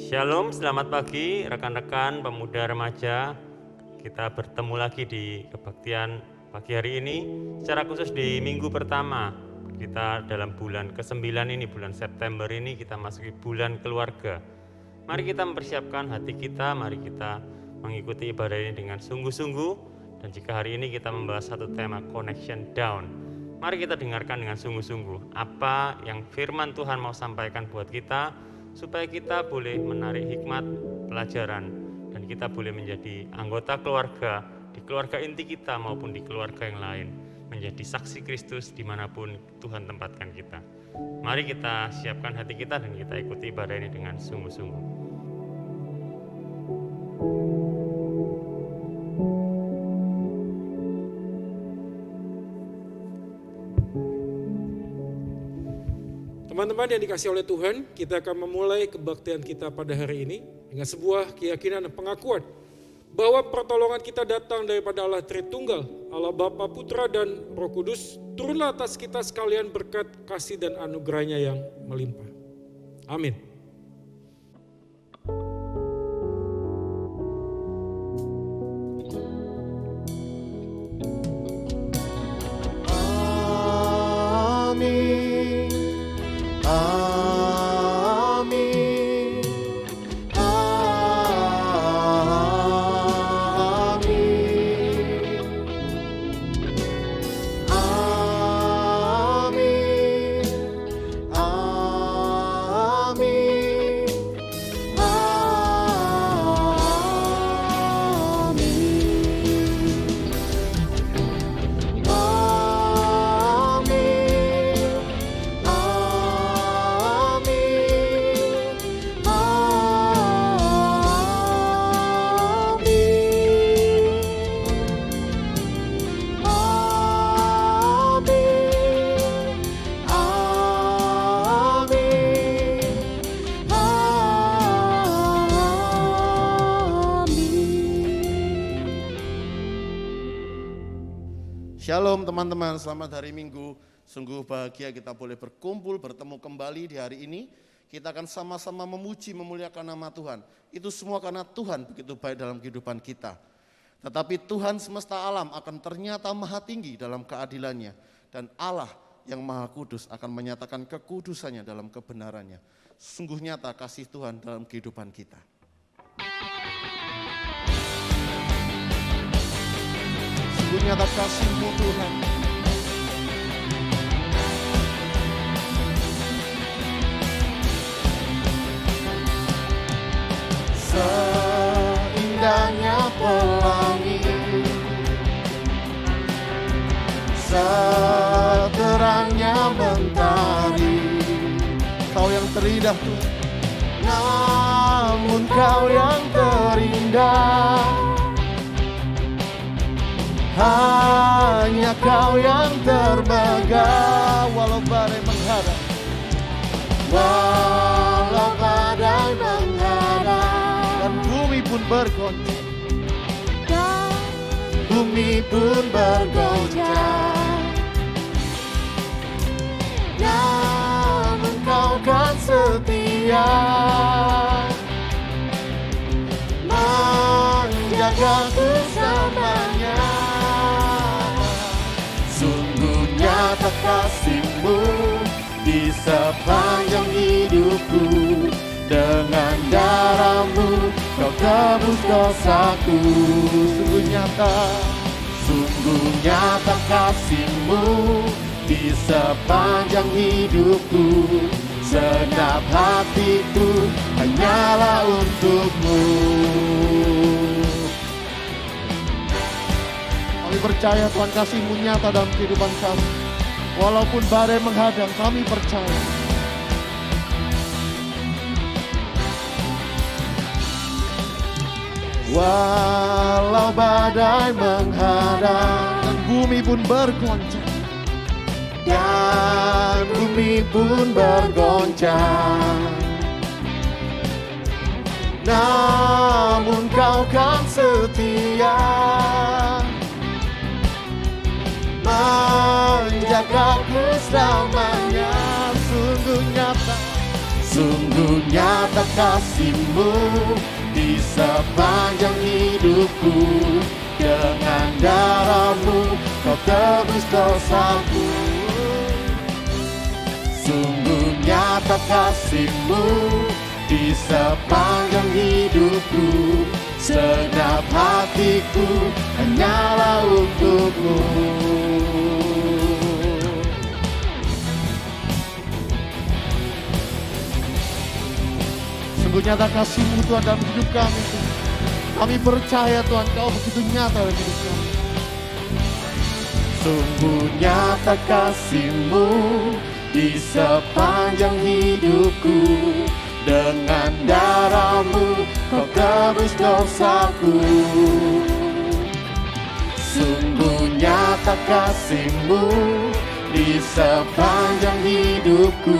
Shalom, selamat pagi rekan-rekan pemuda remaja. Kita bertemu lagi di kebaktian pagi hari ini, secara khusus di minggu pertama. Kita dalam bulan ke-9 ini, bulan September ini, kita masuki bulan keluarga. Mari kita mempersiapkan hati kita, mari kita mengikuti ibadah ini dengan sungguh-sungguh. Dan jika hari ini kita membahas satu tema, connection down, mari kita dengarkan dengan sungguh-sungguh apa yang firman Tuhan mau sampaikan buat kita, supaya kita boleh menarik hikmat pelajaran dan kita boleh menjadi anggota keluarga, di keluarga inti kita maupun di keluarga yang lain, menjadi saksi Kristus dimanapun Tuhan tempatkan kita. Mari kita siapkan hati kita dan kita ikuti ibadah ini dengan sungguh-sungguh. Teman-teman yang dikasihi oleh Tuhan, kita akan memulai kebaktian kita pada hari ini dengan sebuah keyakinan dan pengakuan bahwa pertolongan kita datang daripada Allah Tritunggal, Allah Bapa, Putra, dan Roh Kudus. Turunlah atas kita sekalian berkat kasih dan anugerahnya yang melimpah. Amin. Shalom teman-teman, selamat hari Minggu. Sungguh bahagia kita boleh berkumpul, bertemu kembali di hari ini. Kita akan sama-sama memuji, memuliakan nama Tuhan. Itu semua karena Tuhan begitu baik dalam kehidupan kita. Tetapi Tuhan semesta alam akan ternyata maha tinggi dalam keadilannya. Dan Allah yang maha kudus akan menyatakan kekudusannya dalam kebenarannya. Sungguh nyata kasih Tuhan dalam kehidupan kita. Sungguh nyata kasih-Mu Tuhan. Seindahnya pelangi, seterangnya mentari, Kau yang terindah Tuhan. Namun Kau yang terindah, hanya Kau yang termegah. Walau badai menghadap, walau badai menghadap, dan bumi pun bergoncang, bumi pun bergoncang, namun Kau kan setia, menjagaku selamanya. Sungguh nyata kasih-Mu di sepanjang hidupku. Dengan darah-Mu Kau tebus dosaku. Sungguh nyata kasih-Mu di sepanjang hidupku. Segenap hatiku hanyalah untuk-Mu. Kami percaya Tuhan kasih-Mu nyata dalam kehidupan kami. Walaupun badai menghadang, kami percaya. Walau badai menghadang, dan bumi pun bergoncang, dan bumi pun bergoncang, namun Kau kan setia, menjagaku selamanya. Sungguh nyata nyata kasih-Mu di sepanjang hidupku. Dengan darah-Mu Kau tebus dosaku. Sungguh nyata kasih-Mu di sepanjang hidupku. Segenap hatiku hanyalah untuk-Mu. Sungguh nyata kasih-Mu Tuhan dalam hidup kami Tuhan. Kami percaya Tuhan Kau begitu nyata dalam hidup kami. Sungguh nyata kasih-Mu di sepanjang hidupku. Dengan darah-Mu Kau tebus dosaku. Sungguh nyata kasih-Mu di sepanjang hidupku.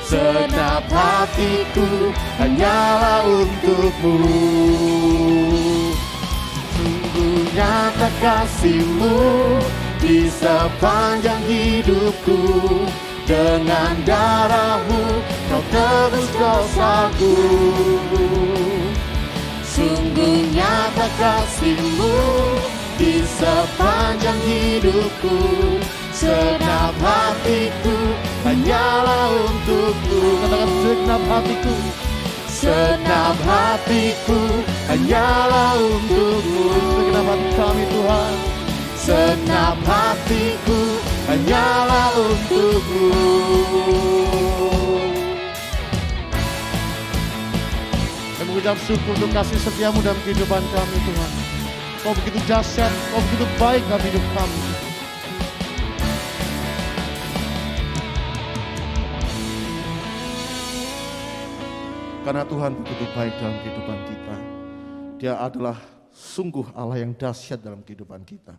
Segenap hatiku hanyalah untuk-Mu. Sungguh nyata kasih-Mu di sepanjang hidupku. Dengan darah-Mu Kau tebus dosaku. Sungguh nyata kasih-Mu di sepanjang hidupku. Segenap hatiku hanyalah untuk-Mu. Katakan segenap hatiku. Segenap hatiku hanyalah untuk-Mu. Segenap hati kami Tuhan. Segenap hatiku hanyalah untuk-Mu. Kami mengucap syukur untuk kasih setia-Mu dalam kehidupan kami Tuhan. Kau begitu dahsyat, Kau begitu baik dalam hidup kami. Karena Tuhan begitu baik dalam kehidupan kita. Dia adalah sungguh Allah yang dahsyat dalam kehidupan kita.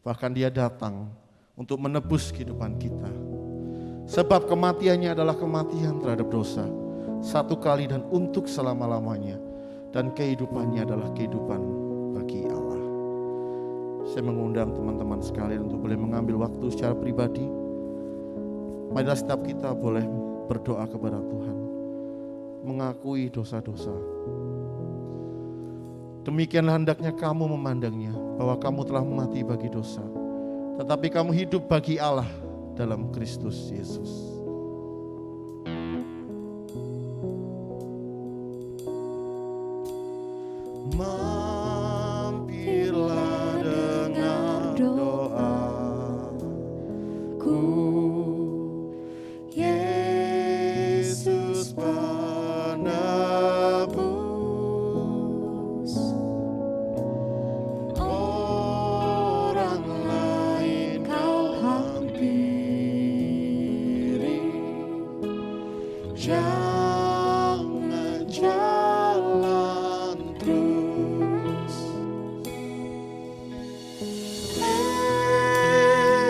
Bahkan Dia datang untuk menebus kehidupan kita. Sebab kematiannya adalah kematian terhadap dosa. Satu kali dan untuk selama-lamanya. Dan kehidupannya adalah kehidupan bagi Allah. Saya mengundang teman-teman sekalian untuk boleh mengambil waktu secara pribadi. Marilah setiap kita boleh berdoa kepada Tuhan. Mengakui dosa-dosa. Demikianlah hendaknya kamu memandangnya, bahwa kamu telah mati bagi dosa, tetapi kamu hidup bagi Allah dalam Kristus Yesus. Mampirlah dengan doaku, Yesus penebus. Orang lain kau hampiri, jangan jalan terus.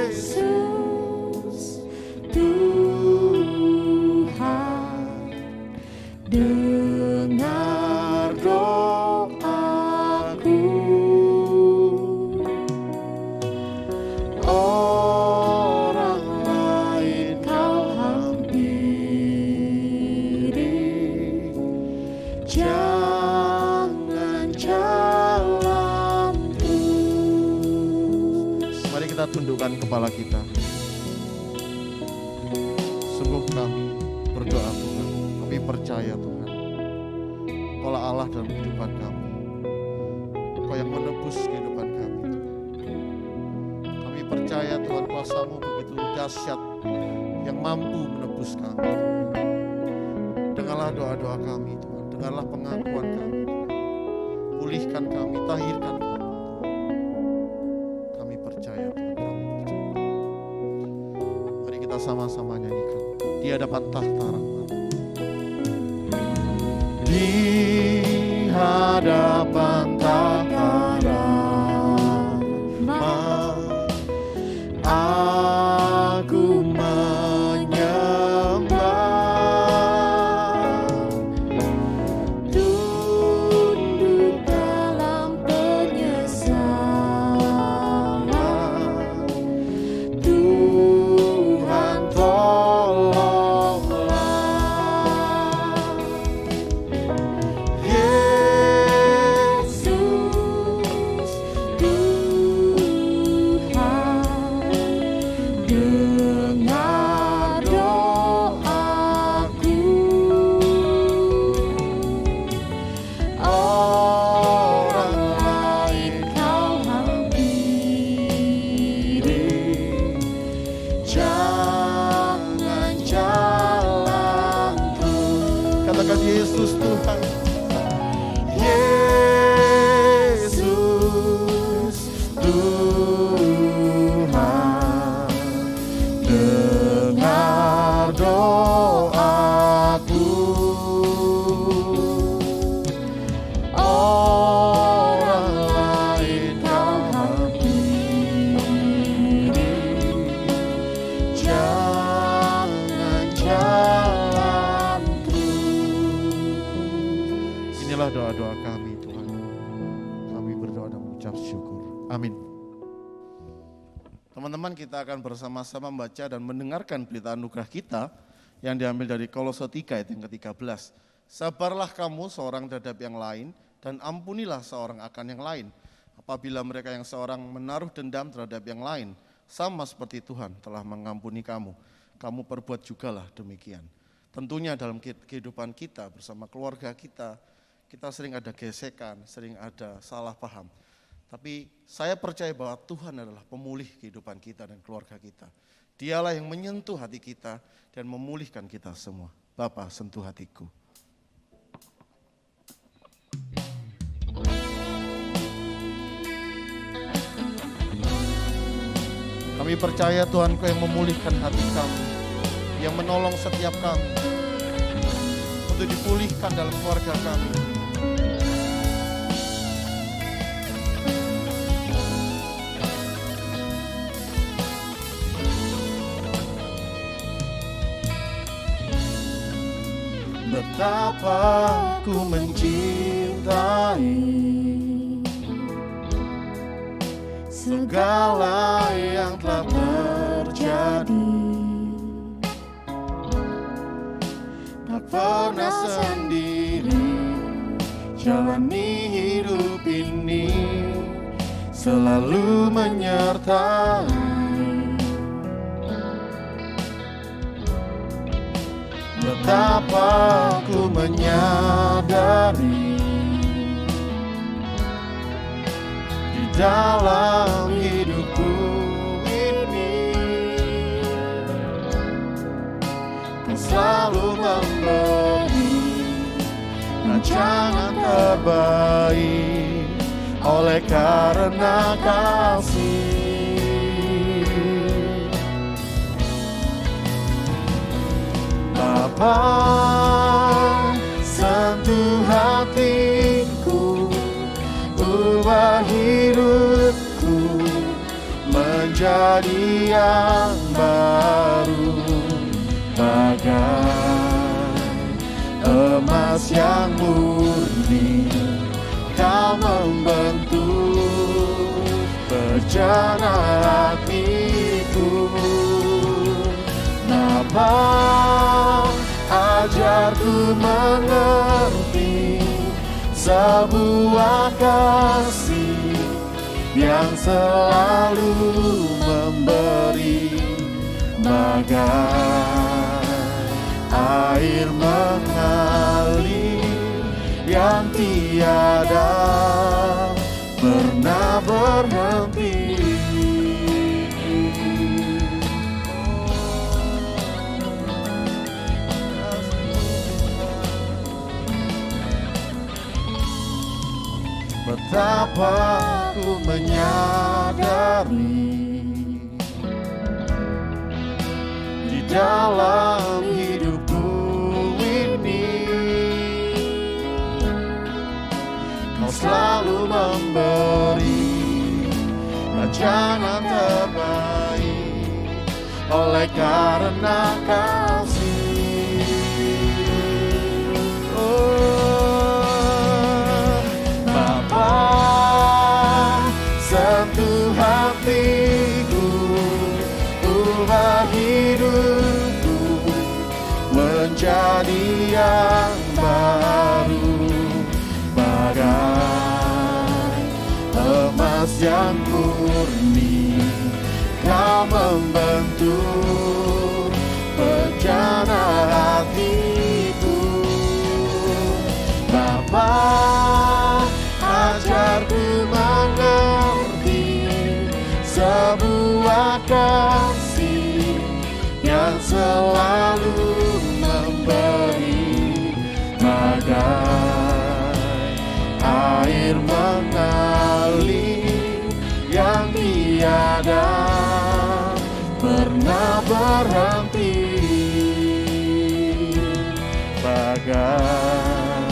Yesus Tuhan, dengar doaku. Orang lain kau hampiri, jangan jalan terus. Mari kita tundukkan kepala kita. Sungguh kami berdoa Tuhan, kami percaya Tuhan, Engkaulah Allah dalam kehidupan kami. Engkau yang menebus kehidupan kami Tuhan. Kami percaya Tuhan, kuasa-Mu begitu dahsyat yang mampu menebus kami. Dengarlah doa-doa kami Tuhan, dengarlah pengakuan kami Tuhan. Pulihkan kami, tahirkan kami Tuhan. Kami percaya Tuhan, kami percaya. Mari kita sama-sama nyanyikan di hadapan tahta rahmat. Di hadapan tahta rahmat, aku menyembah, tunduk dalam penyesalan. Tuhan tolonglah. Katakan Yesus Tuhan. Yesus Tuhan, dengar doaku. Orang lain kau hampiri, jangan jalanku. Inilah doa-doa kami Tuhan. Kami berdoa dan mengucap syukur. Amin. Teman-teman, kita akan bersama-sama membaca dan mendengarkan berita anugerah kita yang diambil dari Kolose 3 ayat yang ke-13. Sabarlah kamu seorang terhadap yang lain dan ampunilah seorang akan yang lain. Apabila mereka yang seorang menaruh dendam terhadap yang lain, sama seperti Tuhan telah mengampuni kamu, kamu perbuat jugalah demikian. Tentunya dalam kehidupan kita bersama keluarga kita sering ada gesekan, sering ada salah paham. Tapi saya percaya bahwa Tuhan adalah pemulih kehidupan kita dan keluarga kita. Dialah yang menyentuh hati kita dan memulihkan kita semua. Bapa, sentuh hatiku. Kami percaya Tuhan Kau yang memulihkan hati kami, yang menolong setiap kami untuk dipulihkan dalam keluarga kami. Betapa ku mencintai segala yang telah terjadi. Tak pernah sendiri jalani hidup ini, selalu menyertai. Betapa ku menyadari di dalam hidupku ini Kau selalu memberi rancangan terbaik oleh karena kasih. Bapa, sentuh hatiku, ubah hidupku menjadi yang baru, bagai emas yang murni. Kau membentuk berjana hatiku. Bapa, ajarku mengerti sebuah kasih yang selalu memberi, bagai air mengalir yang tiada pernah berhenti. Betapa ku menyadari di dalam hidupku ini Kau selalu memberi rancangan terbaik oleh karena kasih. Sentuh hatiku, ubah hidupku menjadi yang baru, bagai emas yang murni. Kau membentuk rencana hatiku. Bapa, ajarku mengerti sebuah kasih yang selalu memberi, bagai air mengalir yang tiada pernah berhenti, bagai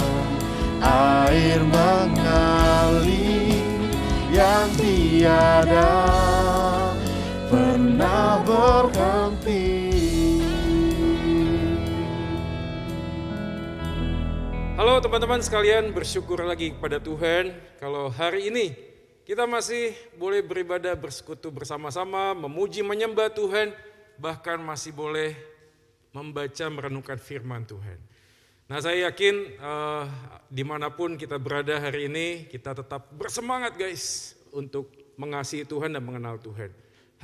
air mengalir yang tiada pernah berhenti. Halo teman-teman sekalian, bersyukur lagi kepada Tuhan kalau hari ini kita masih boleh beribadah bersekutu bersama-sama, memuji menyembah Tuhan, bahkan masih boleh membaca merenungkan firman Tuhan. Nah saya yakin dimanapun kita berada hari ini, kita tetap bersemangat guys untuk mengasihi Tuhan dan mengenal Tuhan.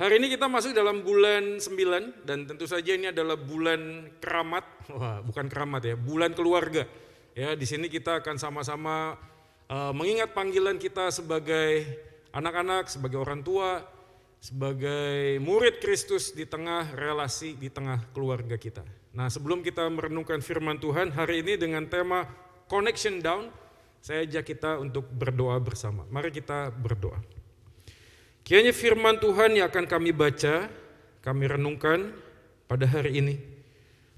Hari ini kita masuk dalam bulan 9 dan tentu saja ini adalah bulan keramat, bukan keramat ya, bulan keluarga. Ya, di sini kita akan sama-sama mengingat panggilan kita sebagai anak-anak, sebagai orang tua, sebagai murid Kristus di tengah relasi, di tengah keluarga kita. Nah, sebelum kita merenungkan firman Tuhan hari ini dengan tema Connection Down, saya ajak kita untuk berdoa bersama. Mari kita berdoa. Kiranya firman Tuhan yang akan kami baca, kami renungkan pada hari ini,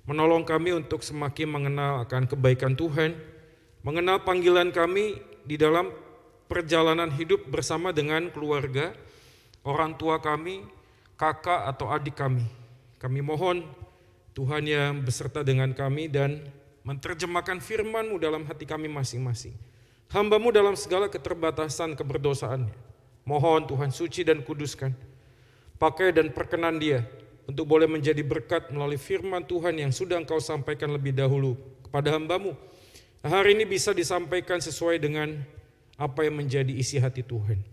menolong kami untuk semakin mengenal akan kebaikan Tuhan, mengenal panggilan kami di dalam perjalanan hidup bersama dengan keluarga, orang tua kami, kakak atau adik kami. Kami mohon Tuhan yang beserta dengan kami dan menerjemahkan firman-Mu dalam hati kami masing-masing. Hamba-Mu dalam segala keterbatasan keberdosaannya. Mohon Tuhan suci dan kuduskan, pakai dan perkenan dia untuk boleh menjadi berkat melalui firman Tuhan yang sudah Engkau sampaikan lebih dahulu kepada hamba-Mu. Nah, hari ini bisa disampaikan sesuai dengan apa yang menjadi isi hati Tuhan.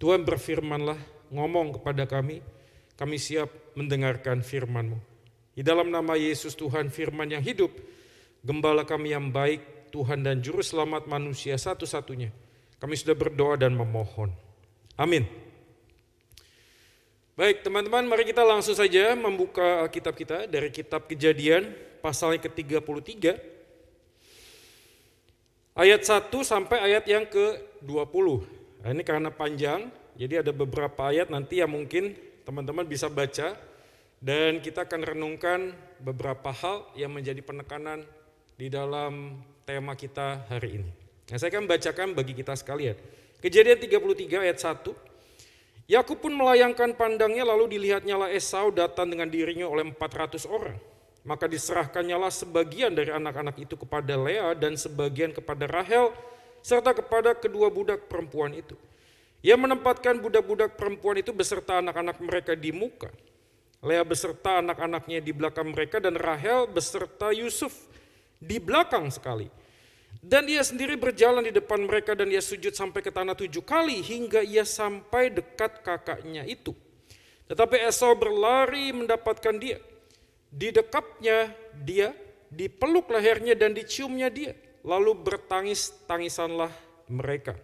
Tuhan berfirmanlah, ngomong kepada kami siap mendengarkan firman-Mu. Di dalam nama Yesus Tuhan firman yang hidup, Gembala kami yang baik, Tuhan dan Juru Selamat manusia satu-satunya, kami sudah berdoa dan memohon. Amin. Baik teman-teman, mari kita langsung saja membuka Alkitab kita dari kitab Kejadian pasal yang ke-33 ayat 1 sampai ayat yang ke-20. Nah, ini karena panjang, jadi ada beberapa ayat nanti yang mungkin teman-teman bisa baca dan kita akan renungkan beberapa hal yang menjadi penekanan di dalam tema kita hari ini. Nah, saya akan bacakan bagi kita sekalian. Kejadian 33 ayat 1. Yakub pun melayangkan pandangnya lalu dilihatnyalah Esau datang dengan dirinya oleh 400 orang. Maka diserahkannyalah sebagian dari anak-anak itu kepada Lea dan sebagian kepada Rahel serta kepada kedua budak perempuan itu. Ia menempatkan budak-budak perempuan itu beserta anak-anak mereka di muka. Lea beserta anak-anaknya di belakang mereka dan Rahel beserta Yusuf di belakang sekali. Dan ia sendiri berjalan di depan mereka dan ia sujud sampai ke tanah 7 kali hingga ia sampai dekat kakaknya itu. Tetapi Esau berlari mendapatkan dia. Didekapnya dia, dipeluk lehernya dan diciumnya dia. Lalu bertangis-tangisanlah mereka.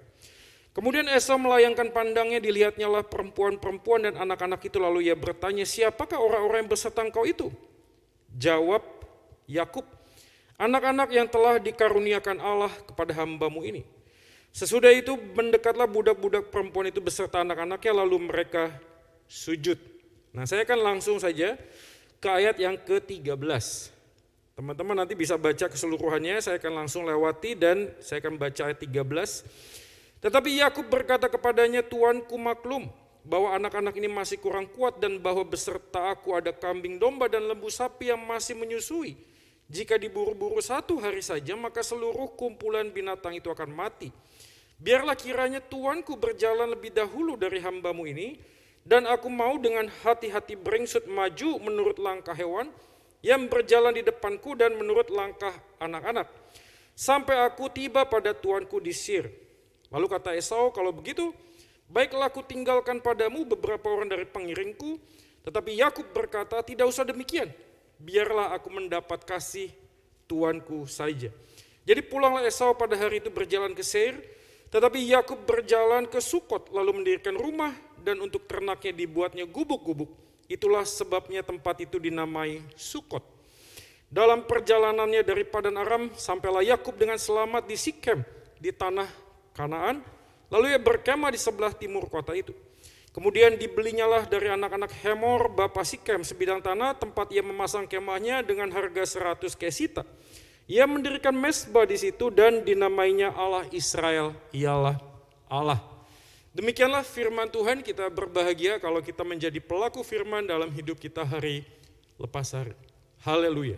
Kemudian Esau melayangkan pandangnya, dilihatnyalah perempuan-perempuan dan anak-anak itu. Lalu ia bertanya, siapakah orang-orang yang beserta engkau itu? Jawab Yakub, anak-anak yang telah dikaruniakan Allah kepada hamba-Mu ini. Sesudah itu mendekatlah budak-budak perempuan itu beserta anak-anaknya lalu mereka sujud. Nah, saya akan langsung saja ke ayat yang ke-13. Teman-teman nanti bisa baca keseluruhannya, saya akan langsung lewati dan saya akan baca ayat 13. Tetapi Yakub berkata kepadanya, Tuanku maklum bahwa anak-anak ini masih kurang kuat dan bahwa beserta aku ada kambing domba dan lembu sapi yang masih menyusui. Jika diburu-buru 1 hari saja, maka seluruh kumpulan binatang itu akan mati. Biarlah kiranya Tuanku berjalan lebih dahulu dari hamba-Mu ini, dan aku mau dengan hati-hati beringsut maju menurut langkah hewan yang berjalan di depanku dan menurut langkah anak-anak, sampai aku tiba pada Tuanku di Sir. Lalu kata Esau, kalau begitu, baiklah aku tinggalkan padamu beberapa orang dari pengiringku. Tetapi Yakub berkata, tidak usah demikian. Biarlah aku mendapat kasih Tuanku saja. Jadi pulanglah Esau pada hari itu berjalan ke Seir, tetapi Yakub berjalan ke Sukot lalu mendirikan rumah dan untuk ternaknya dibuatnya gubuk-gubuk. Itulah sebabnya tempat itu dinamai Sukot. Dalam perjalanannya dari Padan Aram, sampailah Yakub dengan selamat di Sikem, di tanah Kanaan, lalu ia berkemah di sebelah timur kota itu. Kemudian dibelinyalah dari anak-anak Hemor, bapa Sikem, sebidang tanah tempat ia memasang kemahnya dengan harga 100 kesita. Ia mendirikan mesbah di situ dan dinamainya Allah Israel, ialah Allah. Demikianlah firman Tuhan, kita berbahagia kalau kita menjadi pelaku firman dalam hidup kita hari lepas hari. Haleluya.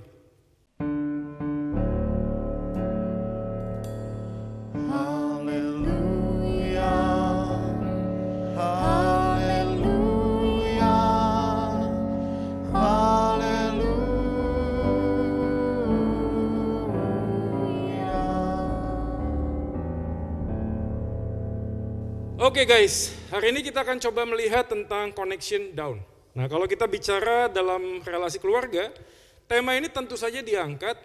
Oke guys, hari ini kita akan coba melihat tentang connection down. Nah kalau kita bicara dalam relasi keluarga, tema ini tentu saja diangkat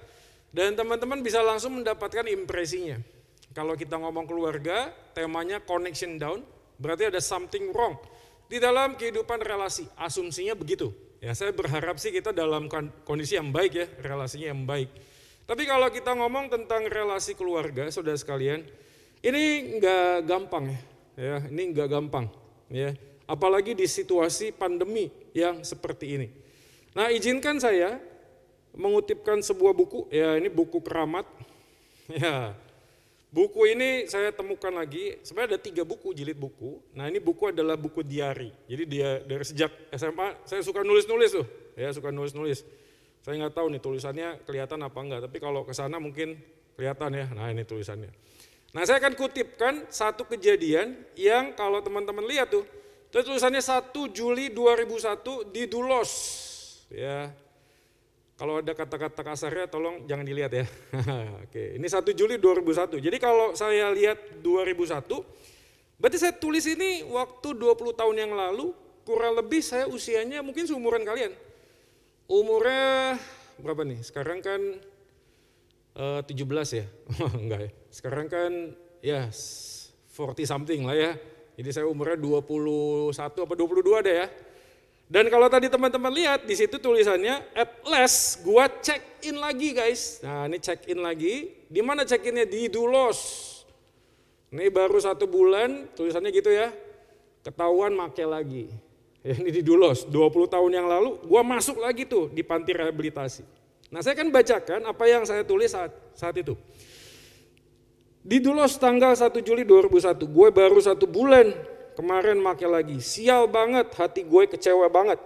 dan teman-teman bisa langsung mendapatkan impresinya. Kalau kita ngomong keluarga, temanya connection down, berarti ada something wrong di dalam kehidupan relasi. Asumsinya begitu. Ya saya berharap sih kita dalam kondisi yang baik ya, relasinya yang baik. Tapi kalau kita ngomong tentang relasi keluarga, saudara sekalian, ini nggak gampang ya. Ya, ini enggak gampang, ya. Apalagi di situasi pandemi yang seperti ini. Nah, izinkan saya mengutipkan sebuah buku, ya ini buku keramat. Ya, buku ini saya temukan lagi, sebenarnya ada 3 buku, jilid buku. Nah, ini buku adalah buku diari. Jadi dia dari sejak SMA saya suka nulis-nulis tuh, ya suka nulis-nulis. Saya nggak tahu nih tulisannya kelihatan apa enggak, tapi kalau ke sana mungkin kelihatan ya. Nah, ini tulisannya. Nah saya akan kutipkan satu kejadian yang kalau teman-teman lihat tuh, tulisannya 1 Juli 2001 di Dulos. Ya, kalau ada kata-kata kasarnya tolong jangan dilihat ya. Oke, ini 1 Juli 2001. Jadi kalau saya lihat 2001, berarti saya tulis ini waktu 20 tahun yang lalu, kurang lebih saya usianya mungkin seumuran kalian. Umurnya berapa nih? Sekarang kan 17 ya? Enggak ya. Sekarang kan ya 40 something lah ya. Jadi saya umurnya 21 apa 22 ada ya. Dan kalau tadi teman-teman lihat di situ tulisannya at last gua check in lagi guys. Nah ini check in lagi. Di mana check innya? Di Dulos. Ini baru 1 bulan tulisannya gitu ya. Ketahuan make lagi. Ya, ini di Dulos. 20 tahun yang lalu gua masuk lagi tuh di panti rehabilitasi. Nah saya akan bacakan apa yang saya tulis saat itu. Di Dulos tanggal 1 Juli 2001, gue baru 1 bulan kemarin make lagi. Sial banget, hati gue kecewa banget.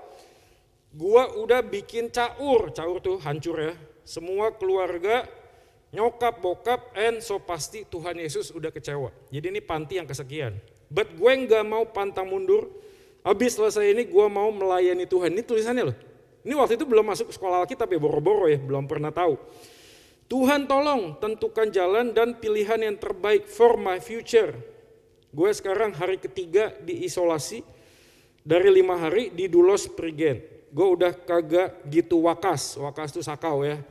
Gue udah bikin caur tuh hancur ya. Semua keluarga, nyokap, bokap, and so pasti Tuhan Yesus udah kecewa. Jadi ini panti yang kesekian. But gue gak mau pantang mundur, habis selesai ini gue mau melayani Tuhan. Ini tulisannya loh. Ini waktu itu belum masuk sekolah Alkitab ya, boro-boro ya, belum pernah tahu. Tuhan tolong tentukan jalan dan pilihan yang terbaik for my future. Gue sekarang hari ketiga diisolasi dari 5 hari di Dulos Prigen. Gue udah kagak gitu wakas itu sakau ya.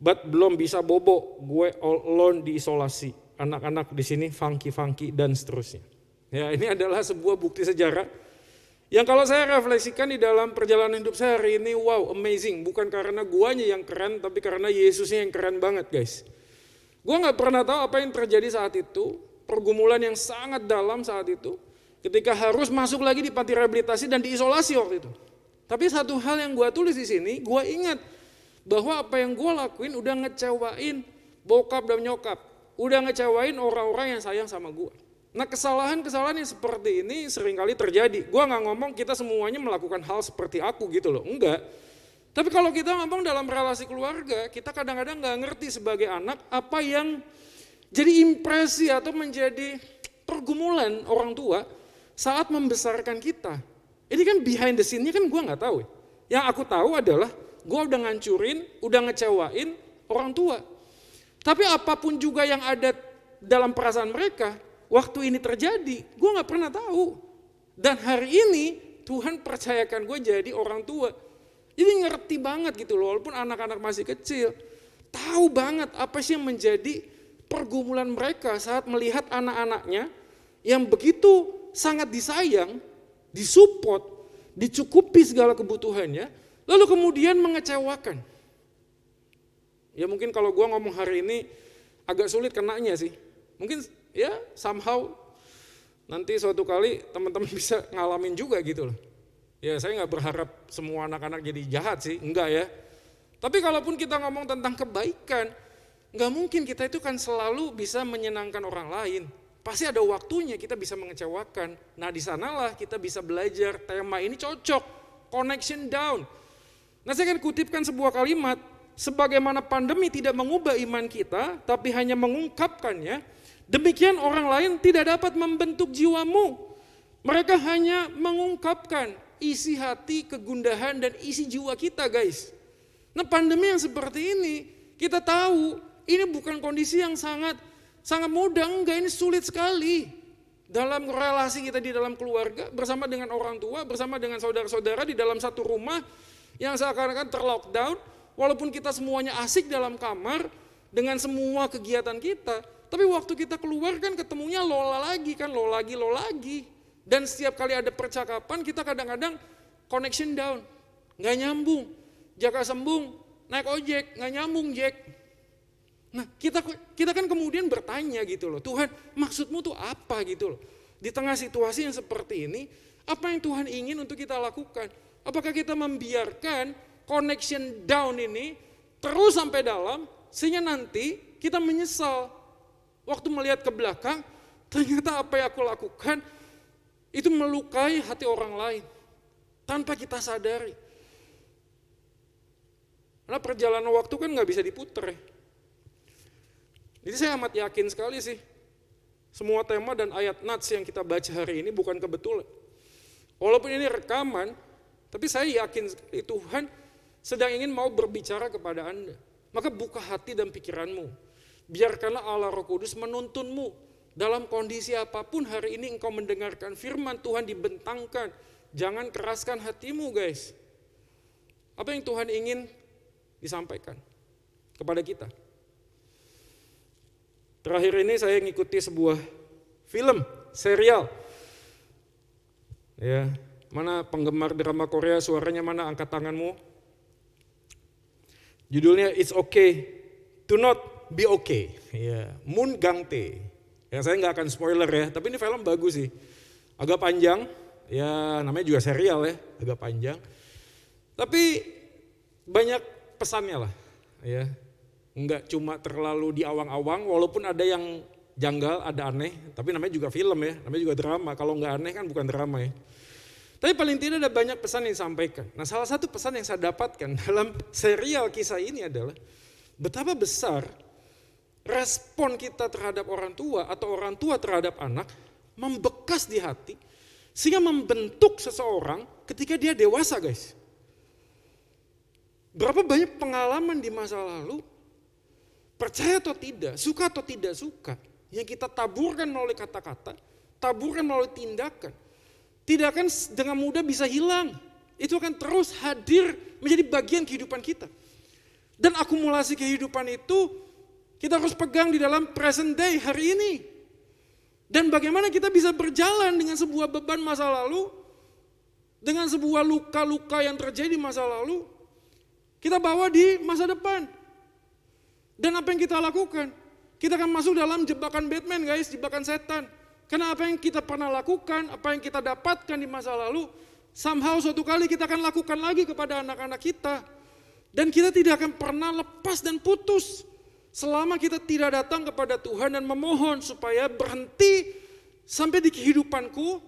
But belum bisa bobo, gue all alone diisolasi. Anak-anak di sini funky dan seterusnya. Ya ini adalah sebuah bukti sejarah yang kalau saya refleksikan di dalam perjalanan hidup saya hari ini, wow amazing. Bukan karena guanya yang keren, tapi karena Yesusnya yang keren banget guys. Gua gak pernah tahu apa yang terjadi saat itu, pergumulan yang sangat dalam saat itu, ketika harus masuk lagi di panti rehabilitasi dan diisolasi waktu itu. Tapi satu hal yang gua tulis di sini, gua ingat bahwa apa yang gua lakuin udah ngecewain bokap dan nyokap, udah ngecewain orang-orang yang sayang sama gua. Nah kesalahan-kesalahan yang seperti ini seringkali terjadi. Gua nggak ngomong kita semuanya melakukan hal seperti aku gitu loh, enggak. Tapi kalau kita ngomong dalam relasi keluarga, kita kadang-kadang nggak ngerti sebagai anak apa yang jadi impresi atau menjadi pergumulan orang tua saat membesarkan kita. Ini kan behind the scene-nya kan gua nggak tahu. Yang aku tahu adalah gua udah ngancurin, udah ngecewain orang tua. Tapi apapun juga yang ada dalam perasaan mereka, waktu ini terjadi, gue gak pernah tahu. Dan hari ini Tuhan percayakan gue jadi orang tua. Jadi ngerti banget gitu loh, walaupun anak-anak masih kecil. Tahu banget apa sih yang menjadi pergumulan mereka saat melihat anak-anaknya yang begitu sangat disayang, disupport, dicukupi segala kebutuhannya, lalu kemudian mengecewakan. Ya mungkin kalau gue ngomong hari ini agak sulit kenanya sih. Mungkin ya somehow nanti suatu kali teman-teman bisa ngalamin juga gitu loh. Ya saya nggak berharap semua anak-anak jadi jahat sih, enggak ya. Tapi kalaupun kita ngomong tentang kebaikan, nggak mungkin kita itu kan selalu bisa menyenangkan orang lain. Pasti ada waktunya kita bisa mengecewakan. Nah di sanalah kita bisa belajar tema ini cocok, connection down. Nah saya akan kutipkan sebuah kalimat, sebagaimana pandemi tidak mengubah iman kita, tapi hanya mengungkapkannya, demikian orang lain tidak dapat membentuk jiwamu. Mereka hanya mengungkapkan isi hati, kegundahan, dan isi jiwa kita guys. Nah pandemi yang seperti ini, kita tahu ini bukan kondisi yang sangat mudah, enggak, ini sulit sekali. Dalam relasi kita di dalam keluarga, bersama dengan orang tua, bersama dengan saudara-saudara di dalam satu rumah yang seakan-akan terlockdown, walaupun kita semuanya asik dalam kamar dengan semua kegiatan kita, tapi waktu kita keluar kan ketemunya lola lagi kan, lo lagi. Dan setiap kali ada percakapan kita kadang-kadang connection down, nggak nyambung. Jaka sembung, naik ojek, nggak nyambung Jack. Nah kita kan kemudian bertanya gitu loh, Tuhan maksudmu tuh apa gitu loh. Di tengah situasi yang seperti ini, apa yang Tuhan ingin untuk kita lakukan? Apakah kita membiarkan connection down ini terus sampai dalam, sehingga nanti kita menyesal. Waktu melihat ke belakang, ternyata apa yang aku lakukan itu melukai hati orang lain tanpa kita sadari. Karena perjalanan waktu kan gak bisa diputer ya. Jadi saya amat yakin sekali sih, semua tema dan ayat nats yang kita baca hari ini bukan kebetulan. Walaupun ini rekaman, tapi saya yakin Tuhan sedang ingin mau berbicara kepada Anda. Maka buka hati dan pikiranmu. Biarkanlah Allah Roh Kudus menuntunmu. Dalam kondisi apapun hari ini engkau mendengarkan firman Tuhan dibentangkan. Jangan keraskan hatimu guys. Apa yang Tuhan ingin disampaikan kepada kita? Terakhir ini saya ngikuti sebuah film, serial. Ya, mana penggemar drama Korea, suaranya mana, angkat tanganmu. Judulnya It's Okay to Not Be Okay. Ya, Moon Gangtae. Ya saya nggak akan spoiler ya, tapi ini film bagus sih. Agak panjang, ya namanya juga serial ya, agak panjang. Tapi banyak pesannya lah, ya. Enggak cuma terlalu di awang-awang, walaupun ada yang janggal, ada aneh, tapi namanya juga film ya, namanya juga drama. Kalau enggak aneh kan bukan drama ya. Tapi paling tidak ada banyak pesan yang disampaikan. Nah salah satu pesan yang saya dapatkan dalam serial kisah ini adalah betapa besar respon kita terhadap orang tua atau orang tua terhadap anak membekas di hati sehingga membentuk seseorang ketika dia dewasa guys. Berapa banyak pengalaman di masa lalu, percaya atau tidak, suka atau tidak suka, yang kita taburkan melalui kata-kata, taburkan melalui tindakan, tidak akan dengan mudah bisa hilang. Itu akan terus hadir menjadi bagian kehidupan kita. Dan akumulasi kehidupan itu kita harus pegang di dalam present day hari ini. Dan bagaimana kita bisa berjalan dengan sebuah beban masa lalu, dengan sebuah luka-luka yang terjadi di masa lalu, kita bawa di masa depan. Dan apa yang kita lakukan? Kita akan masuk dalam jebakan Batman guys, jebakan setan. Karena apa yang kita pernah lakukan, apa yang kita dapatkan di masa lalu, somehow suatu kali kita akan lakukan lagi kepada anak-anak kita. Dan kita tidak akan pernah lepas dan putus selama kita tidak datang kepada Tuhan dan memohon supaya berhenti sampai di kehidupanku,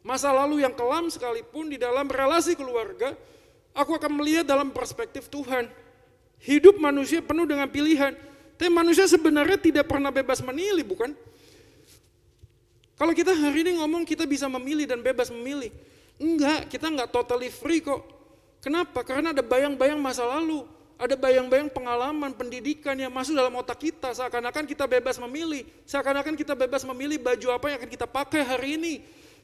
masa lalu yang kelam sekalipun di dalam relasi keluarga, aku akan melihat dalam perspektif Tuhan. Hidup manusia penuh dengan pilihan, tapi manusia sebenarnya tidak pernah bebas memilih, bukan? Kalau kita hari ini ngomong kita bisa memilih dan bebas memilih, enggak, kita enggak totally free kok. Kenapa? Karena ada bayang-bayang masa lalu, ada bayang-bayang pengalaman, pendidikan yang masuk dalam otak kita, seakan-akan kita bebas memilih, seakan-akan kita bebas memilih baju apa yang akan kita pakai hari ini,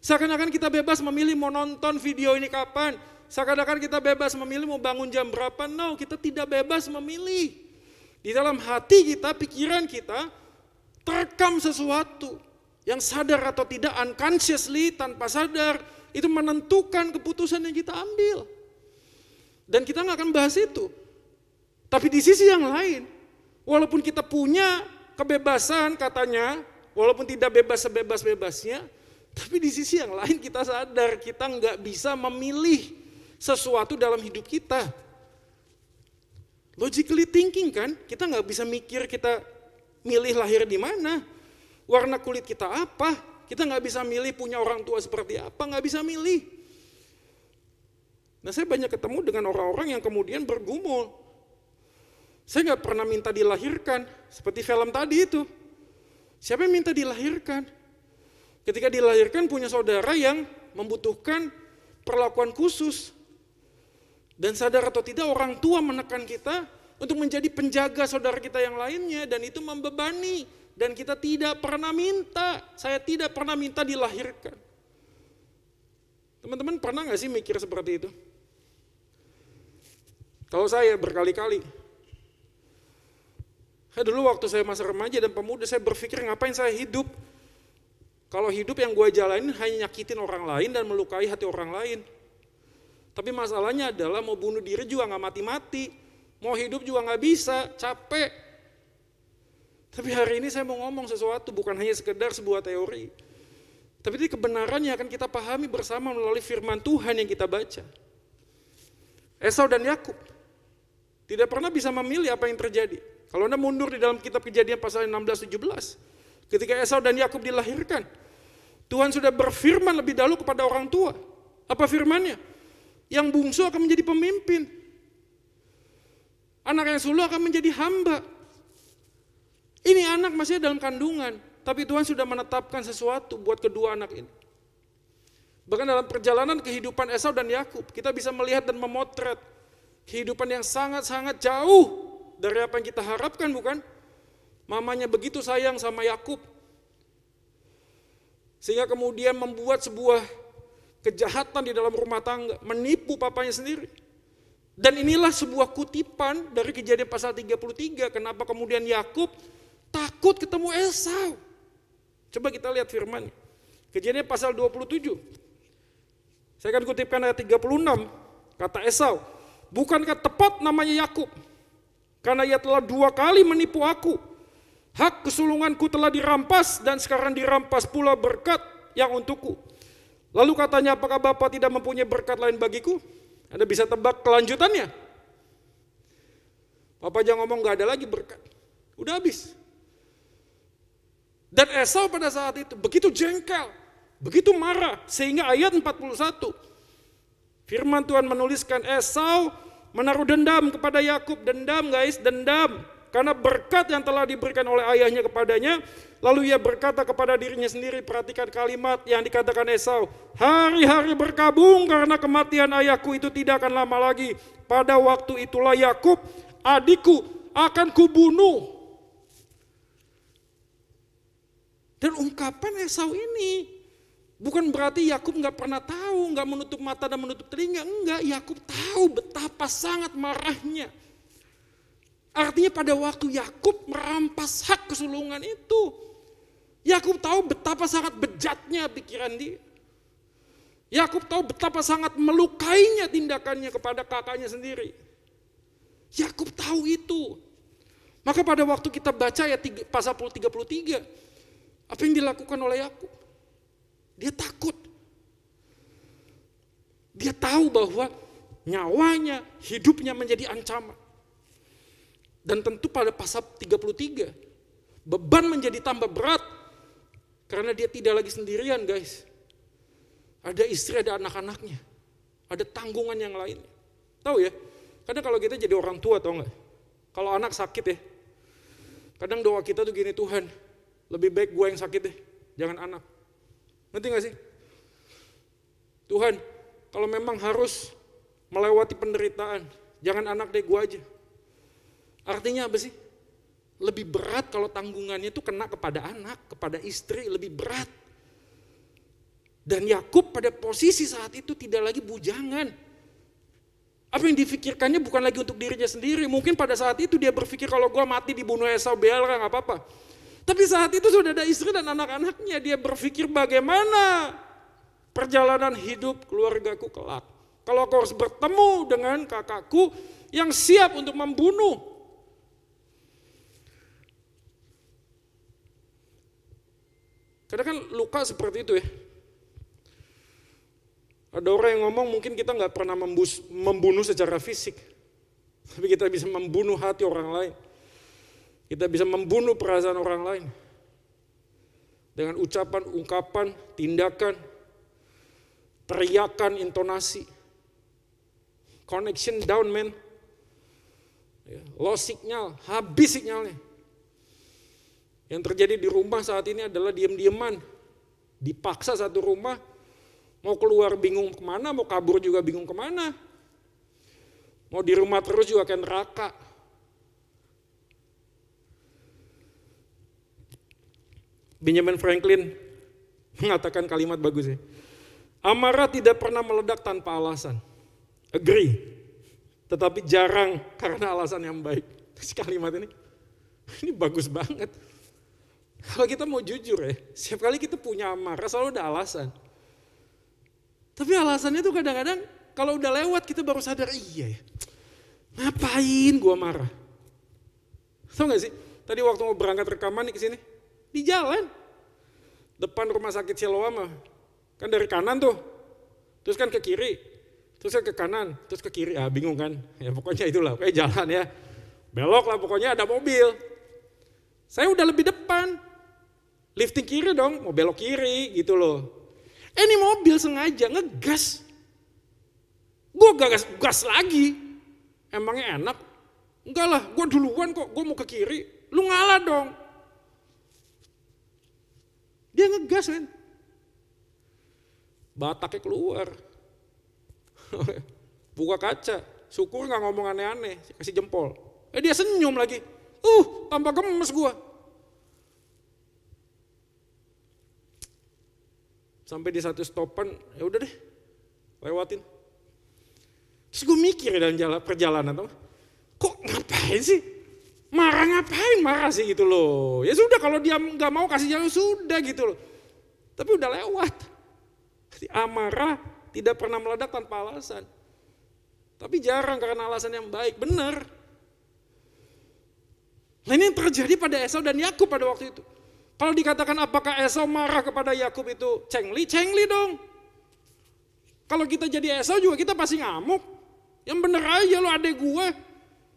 seakan-akan kita bebas memilih mau nonton video ini kapan, seakan-akan kita bebas memilih mau bangun jam berapa. No, kita tidak bebas memilih. Di dalam hati kita, pikiran kita, terekam sesuatu yang sadar atau tidak, unconsciously, tanpa sadar, itu menentukan keputusan yang kita ambil. Dan kita nggak akan bahas itu. Tapi di sisi yang lain, Walaupun kita punya kebebasan katanya, walaupun tidak bebas sebebas-bebasnya, tapi di sisi yang lain kita sadar kita nggak bisa memilih sesuatu dalam hidup kita. Logically thinking kan, kita nggak bisa mikir kita milih lahir di mana, warna kulit kita apa, kita nggak bisa milih punya orang tua seperti apa, nggak bisa milih. Nah saya banyak ketemu dengan orang-orang yang kemudian bergumul. Saya nggak pernah minta dilahirkan, seperti film tadi itu. Siapa yang minta dilahirkan? Ketika dilahirkan punya saudara yang membutuhkan perlakuan khusus. Dan sadar atau tidak orang tua menekan kita untuk menjadi penjaga saudara kita yang lainnya. Dan itu membebani. Dan kita tidak pernah minta. Saya tidak pernah minta dilahirkan. Teman-teman pernah gak sih mikir seperti itu? Kalau saya berkali-kali. Dulu waktu saya masa remaja dan pemuda saya berpikir ngapain saya hidup. Kalau hidup yang gue jalanin hanya nyakitin orang lain dan melukai hati orang lain. Tapi masalahnya adalah mau bunuh diri juga gak mati-mati. Mau hidup juga gak bisa, capek. Tapi hari ini saya mau ngomong sesuatu bukan hanya sekedar sebuah teori. Tapi ini kebenaran yang akan kita pahami bersama melalui firman Tuhan yang kita baca. Esau dan Yakub tidak pernah bisa memilih apa yang terjadi. Kalau Anda mundur di dalam kitab Kejadian pasal 16-17. Ketika Esau dan Yakub dilahirkan. Tuhan sudah berfirman lebih dahulu kepada orang tua. Apa firmannya? Yang bungsu akan menjadi pemimpin. Anak yang sulung akan menjadi hamba. Ini anak masih dalam kandungan. Tapi Tuhan sudah menetapkan sesuatu buat kedua anak ini. Bahkan dalam perjalanan kehidupan Esau dan Yakub, kita bisa melihat dan memotret kehidupan yang sangat-sangat jauh dari apa yang kita harapkan, bukan? Mamanya begitu sayang sama Yakub. Sehingga kemudian membuat sebuah kejahatan di dalam rumah tangga, menipu papanya sendiri. Dan inilah sebuah kutipan dari Kejadian pasal 33, kenapa kemudian Yakub takut ketemu Esau. Coba kita lihat firman. Kejadian pasal 27. Saya akan kutipkan ayat 36, kata Esau, bukankah tepat namanya Yakub? Karena ia telah 2 kali menipu aku. Hak kesulunganku telah dirampas dan sekarang dirampas pula berkat yang untukku. Lalu katanya, apakah Bapak tidak mempunyai berkat lain bagiku? Anda bisa tebak kelanjutannya. Bapak jangan ngomong gak ada lagi berkat. Udah habis. Dan Esau pada saat itu begitu jengkel, begitu marah, sehingga ayat 41. Firman Tuhan menuliskan Esau menaruh dendam kepada Yakub, dendam guys, dendam. Karena berkat yang telah diberikan oleh ayahnya kepadanya, lalu ia berkata kepada dirinya sendiri, perhatikan kalimat yang dikatakan Esau, hari-hari berkabung karena kematian ayahku itu tidak akan lama lagi. Pada waktu itulah Yakub, adikku, akan kubunuh. Dan ungkapan Esau ini bukan berarti Yakub nggak pernah tahu, nggak menutup mata dan menutup telinga. Enggak, Yakub tahu betapa sangat marahnya. Artinya pada waktu Yakub merampas hak kesulungan itu, Yakub tahu betapa sangat bejatnya pikiran dia. Yakub tahu betapa sangat melukainya tindakannya kepada kakaknya sendiri. Yakub tahu itu. Maka pada waktu kita baca ya pasal 33, apa yang dilakukan oleh Yakub? Dia takut. Dia tahu bahwa nyawanya, hidupnya menjadi ancaman. Dan tentu pada pasal 33, beban menjadi tambah berat. Karena dia tidak lagi sendirian guys. Ada istri, ada anak-anaknya. Ada tanggungan yang lain. Tahu ya, kadang kalau kita jadi orang tua tahu gak? Kalau anak sakit ya, kadang doa kita tuh gini, Tuhan lebih baik gue yang sakit deh, jangan anak. Ngerti gak sih? Tuhan, kalau memang harus melewati penderitaan, jangan anak deh, gue aja. Artinya apa sih? Lebih berat kalau tanggungannya itu kena kepada anak, kepada istri, lebih berat. Dan Yakub pada posisi saat itu tidak lagi bujangan. Apa yang difikirkannya bukan lagi untuk dirinya sendiri. Mungkin pada saat itu dia berpikir kalau gue mati dibunuh Esau Bealra gak apa-apa. Tapi saat itu sudah ada istri dan anak-anaknya. Dia berpikir bagaimana perjalanan hidup keluargaku kelak. Kalau aku harus bertemu dengan kakakku yang siap untuk membunuh. Karena kan luka seperti itu ya. Ada orang yang ngomong mungkin kita nggak pernah membunuh secara fisik, tapi kita bisa membunuh hati orang lain. Kita bisa membunuh perasaan orang lain. Dengan ucapan, ungkapan, tindakan, teriakan, intonasi. Connection down, man. Lost signal, habis sinyalnya. Yang terjadi di rumah saat ini adalah diam-diaman. Dipaksa satu rumah, mau keluar bingung kemana, mau kabur juga bingung kemana. Mau di rumah terus juga kayak neraka. Benjamin Franklin mengatakan kalimat bagus ya. Amarah tidak pernah meledak tanpa alasan. Agree. Tetapi jarang karena alasan yang baik. Kalimat ini bagus banget. Kalau kita mau jujur ya, setiap kali kita punya amarah selalu ada alasan. Tapi alasannya tuh kadang-kadang kalau udah lewat kita baru sadar, iya ya. Ngapain gua marah? Tahu gak sih? Tadi waktu mau berangkat rekaman nih ke sini, di jalan depan rumah sakit Siloam, kan dari kanan tuh, terus kan ke kiri, terus kan ke kanan, terus ke kiri, bingung kan? Ya pokoknya itulah, kayak jalan ya, belok lah pokoknya ada mobil. Saya udah lebih depan, lifting kiri dong, mau belok kiri gitu loh. Ini mobil sengaja ngegas, gue gas lagi, emangnya enak? Enggak lah, gue duluan kok, gue mau ke kiri, lu ngalah dong. Dia ngegas men, bataknya keluar, buka kaca, syukur gak ngomong aneh-aneh, kasih jempol. Dia senyum lagi, tambah gemes gua. Sampai di satu stopan, ya udah deh, lewatin. Terus gue mikir dalam perjalanan, kok ngapain sih? Marah sih gitu loh. Ya sudah kalau dia nggak mau kasih jalan sudah gitu loh. Tapi udah lewat. Amarah tidak pernah meledak tanpa alasan. Tapi jarang karena alasan yang baik, benar. Nah ini yang terjadi pada Esau dan Yakub pada waktu itu. Kalau dikatakan apakah Esau marah kepada Yakub itu cengli dong. Kalau kita jadi Esau juga kita pasti ngamuk. Yang bener aja lo adek gue.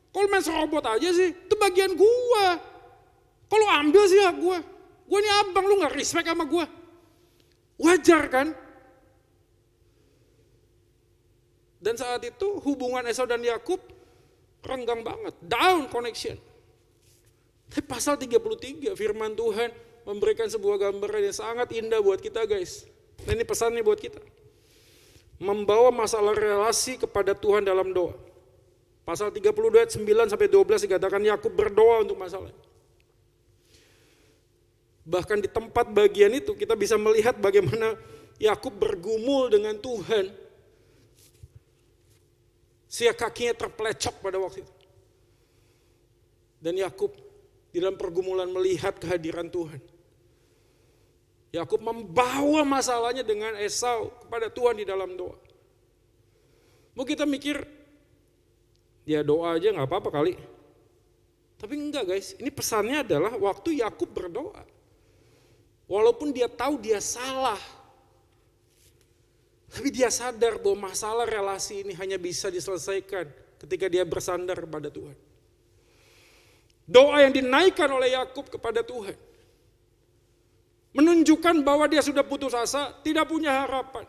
Kalau main serobot aja sih, itu bagian gue. Kalau ambil sih hak gue. Gue ini abang, lu gak respect sama gue. Wajar kan? Dan saat itu hubungan Esau dan Yakub renggang banget. Down connection. Tapi pasal 33 firman Tuhan memberikan sebuah gambaran yang sangat indah buat kita guys. Nah ini pesannya buat kita. Membawa masalah relasi kepada Tuhan dalam doa. Pasal 32 ayat 9 sampai 12 dikatakan Yakub berdoa untuk masalah. Bahkan di tempat bagian itu kita bisa melihat bagaimana Yakub bergumul dengan Tuhan. Sia kakinya terpelecok pada waktu itu. Dan Yakub di dalam pergumulan melihat kehadiran Tuhan. Yakub membawa masalahnya dengan Esau kepada Tuhan di dalam doa. Mau kita mikir, dia doa aja gak apa-apa kali. Tapi enggak guys, ini pesannya adalah waktu Yakub berdoa. Walaupun dia tahu dia salah. Tapi dia sadar bahwa masalah relasi ini hanya bisa diselesaikan ketika dia bersandar kepada Tuhan. Doa yang dinaikkan oleh Yakub kepada Tuhan menunjukkan bahwa dia sudah putus asa, tidak punya harapan.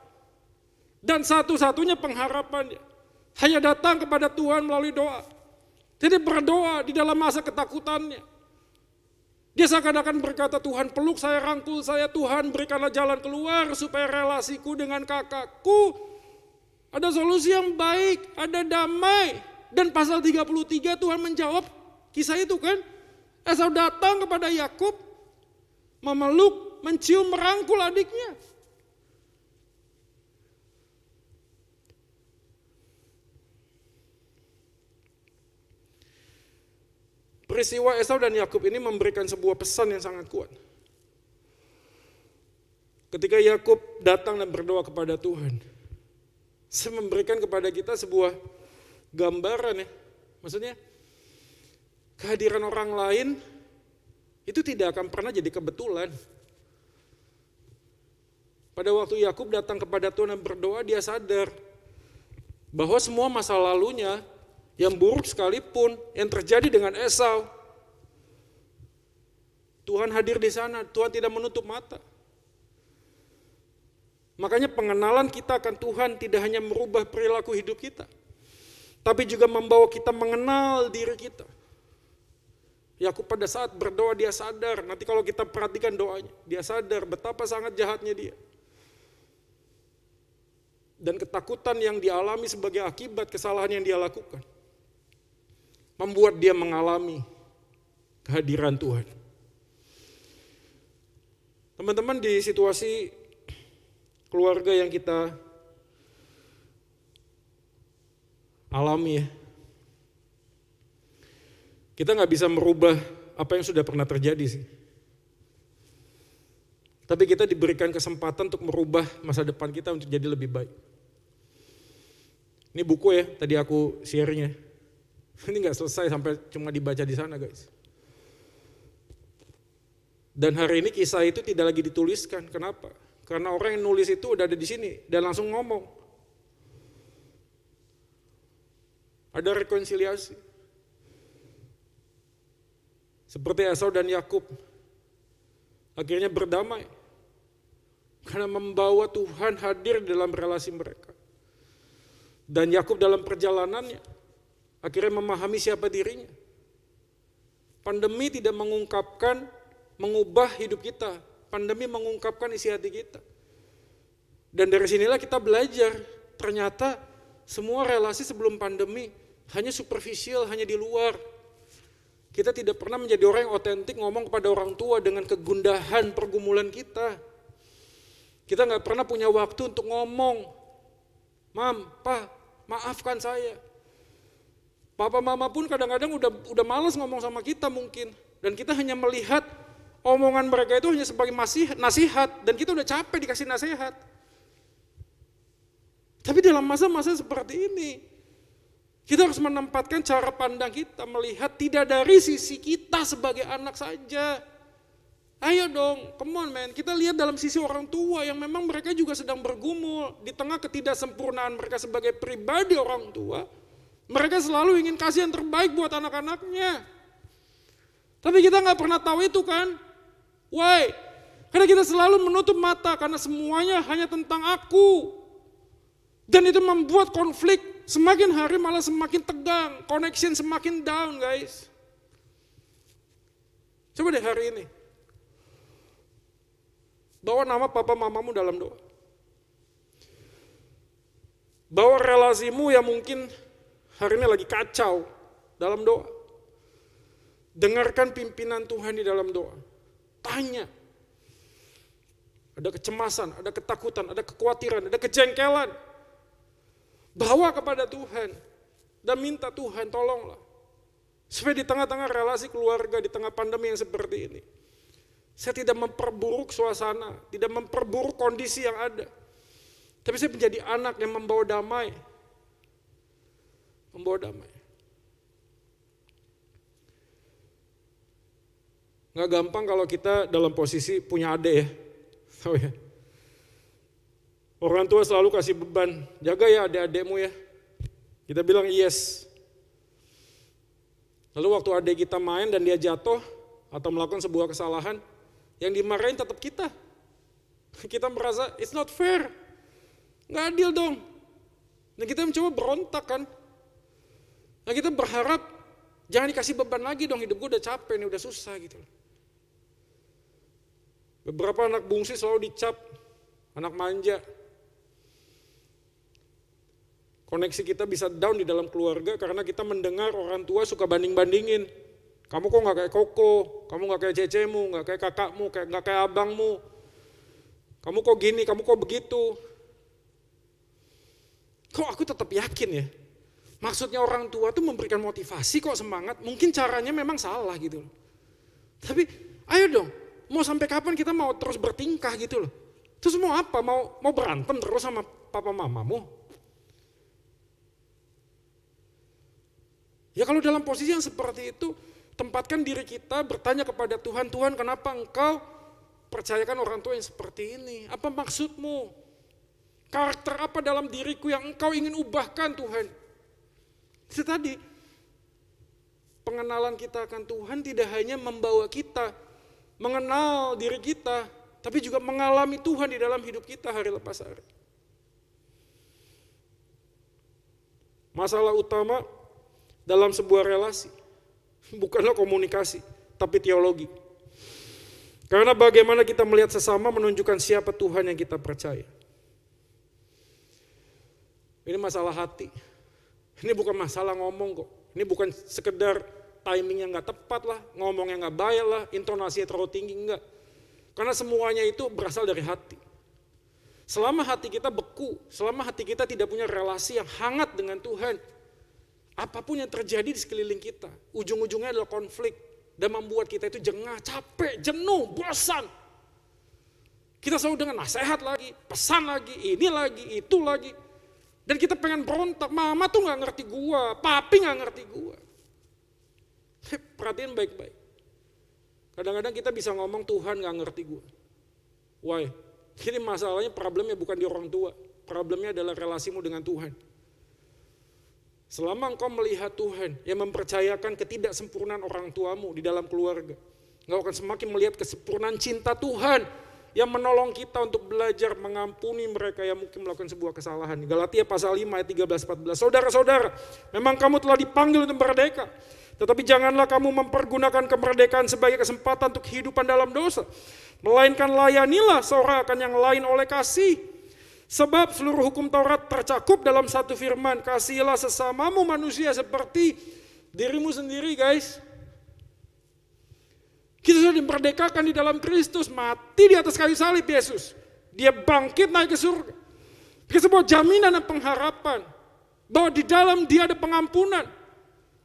Dan satu-satunya pengharapannya hanya datang kepada Tuhan melalui doa. Jadi berdoa di dalam masa ketakutannya. Dia seakan-akan berkata, Tuhan peluk saya, rangkul saya, Tuhan berikanlah jalan keluar supaya relasiku dengan kakakku ada solusi yang baik, ada damai. Dan pasal 33 Tuhan menjawab kisah itu kan. Esau datang kepada Yakub, memeluk, mencium, merangkul adiknya. Peristiwa Esau dan Yakub ini memberikan sebuah pesan yang sangat kuat. Ketika Yakub datang dan berdoa kepada Tuhan, saya memberikan kepada kita sebuah gambaran ya. Maksudnya, kehadiran orang lain itu tidak akan pernah jadi kebetulan. Pada waktu Yakub datang kepada Tuhan dan berdoa, dia sadar bahwa semua masa lalunya yang buruk sekalipun yang terjadi dengan Esau, Tuhan hadir di sana, Tuhan tidak menutup mata. Makanya pengenalan kita akan Tuhan tidak hanya merubah perilaku hidup kita, tapi juga membawa kita mengenal diri kita. Yakub pada saat berdoa dia sadar, nanti kalau kita perhatikan doanya, dia sadar betapa sangat jahatnya dia. Dan ketakutan yang dialami sebagai akibat kesalahan yang dia lakukan, membuat dia mengalami kehadiran Tuhan. Teman-teman, di situasi keluarga yang kita alami ya, kita nggak bisa merubah apa yang sudah pernah terjadi sih. Tapi kita diberikan kesempatan untuk merubah masa depan kita untuk jadi lebih baik. Ini buku ya, tadi aku share-nya. Ini nggak selesai sampai cuma dibaca di sana guys. Dan hari ini kisah itu tidak lagi dituliskan. Kenapa? Karena orang yang nulis itu udah ada di sini dan langsung ngomong. Ada rekonsiliasi. Seperti Esau dan Yakub akhirnya berdamai. Karena membawa Tuhan hadir dalam relasi mereka. Dan Yakub dalam perjalanannya akhirnya memahami siapa dirinya. Pandemi tidak mengubah hidup kita. Pandemi mengungkapkan isi hati kita. Dan dari sinilah kita belajar, ternyata semua relasi sebelum pandemi hanya superficial, hanya di luar. Kita tidak pernah menjadi orang yang otentik ngomong kepada orang tua dengan kegundahan pergumulan kita. Kita nggak pernah punya waktu untuk ngomong, Mam, Pa, maafkan saya. Papa mama pun kadang-kadang udah malas ngomong sama kita mungkin. Dan kita hanya melihat omongan mereka itu hanya sebagai nasihat. Dan kita udah capek dikasih nasihat. Tapi dalam masa-masa seperti ini, kita harus menempatkan cara pandang kita melihat tidak dari sisi kita sebagai anak saja. Ayo dong, come on man, kita lihat dalam sisi orang tua yang memang mereka juga sedang bergumul. Di tengah ketidaksempurnaan mereka sebagai pribadi orang tua, mereka selalu ingin kasih yang terbaik buat anak-anaknya. Tapi kita gak pernah tahu itu kan. Why? Karena kita selalu menutup mata karena semuanya hanya tentang aku. Dan itu membuat konflik semakin hari malah semakin tegang, connection semakin down guys. Coba deh hari ini. Bawa nama papa mamamu dalam doa. Bawa relasimu yang mungkin hari ini lagi kacau dalam doa. Dengarkan pimpinan Tuhan di dalam doa. Tanya. Ada kecemasan, ada ketakutan, ada kekhawatiran, ada kejengkelan. Bawa kepada Tuhan. Dan minta Tuhan tolonglah. Supaya di tengah-tengah relasi keluarga, di tengah pandemi yang seperti ini. Saya tidak memperburuk suasana, tidak memperburuk kondisi yang ada. Tapi saya menjadi anak yang membawa damai. Membawa damai. Nggak gampang kalau kita dalam posisi punya adik ya. Tahu ya. Orang tua selalu kasih beban, jaga ya adik-adikmu ya. Kita bilang yes. Lalu waktu adik kita main dan dia jatuh atau melakukan sebuah kesalahan, yang dimarahin tetap kita. Kita merasa it's not fair. Nggak adil dong. Dan kita mencoba berontak kan. Nah kita berharap jangan dikasih beban lagi dong, hidup gue udah capek nih, udah susah gitu. Beberapa anak bungsu selalu dicap, anak manja. Koneksi kita bisa down di dalam keluarga karena kita mendengar orang tua suka banding-bandingin. Kamu kok gak kayak koko, kamu gak kayak cecemu, gak kayak kakakmu, gak kayak abangmu. Kamu kok gini, kamu kok begitu. Kok aku tetap yakin ya, maksudnya orang tua tuh memberikan motivasi kok, semangat. Mungkin caranya memang salah gitu loh. Tapi ayo dong, mau sampai kapan kita mau terus bertingkah gitu loh. Terus mau apa, mau berantem terus sama papa mamamu? Ya kalau dalam posisi yang seperti itu, tempatkan diri kita bertanya kepada Tuhan, Tuhan kenapa engkau percayakan orang tua yang seperti ini. Apa maksudmu? Karakter apa dalam diriku yang engkau ingin ubahkan Tuhan? Itu tadi, pengenalan kita akan Tuhan tidak hanya membawa kita mengenal diri kita, tapi juga mengalami Tuhan di dalam hidup kita hari lepas hari. Masalah utama dalam sebuah relasi bukanlah komunikasi, tapi teologi. Karena bagaimana kita melihat sesama menunjukkan siapa Tuhan yang kita percaya. Ini masalah hati. Ini bukan masalah ngomong kok. Ini bukan sekedar timing yang gak tepat lah, ngomong yang gak baik lah, intonasinya terlalu tinggi, enggak. Karena semuanya itu berasal dari hati. Selama hati kita beku, selama hati kita tidak punya relasi yang hangat dengan Tuhan, apapun yang terjadi di sekeliling kita, ujung-ujungnya adalah konflik dan membuat kita itu jengah, capek, jenuh, bosan. Kita selalu dengan nasihat lagi, pesan lagi, ini lagi, itu lagi. Dan kita pengen berontak, mama tuh gak ngerti gua, papi gak ngerti gua. Perhatiin baik-baik. Kadang-kadang kita bisa ngomong Tuhan gak ngerti gua. Why? Ini masalahnya, problemnya bukan di orang tua. Problemnya adalah relasimu dengan Tuhan. Selama engkau melihat Tuhan yang mempercayakan ketidaksempurnaan orang tuamu di dalam keluarga, engkau akan semakin melihat kesempurnaan cinta Tuhan yang menolong kita untuk belajar mengampuni mereka yang mungkin melakukan sebuah kesalahan. Galatia pasal 5 ayat 13-14. Saudara-saudara, memang kamu telah dipanggil untuk merdeka, tetapi janganlah kamu mempergunakan kemerdekaan sebagai kesempatan untuk kehidupan dalam dosa. Melainkan layanilah seorang akan yang lain oleh kasih. Sebab seluruh hukum Taurat tercakup dalam satu firman, kasihilah sesamamu manusia seperti dirimu sendiri, guys. Kita sudah dimerdekakan di dalam Kristus, mati di atas kayu salib Yesus. Dia bangkit naik ke surga. Itu sebuah jaminan dan pengharapan bahwa di dalam Dia ada pengampunan.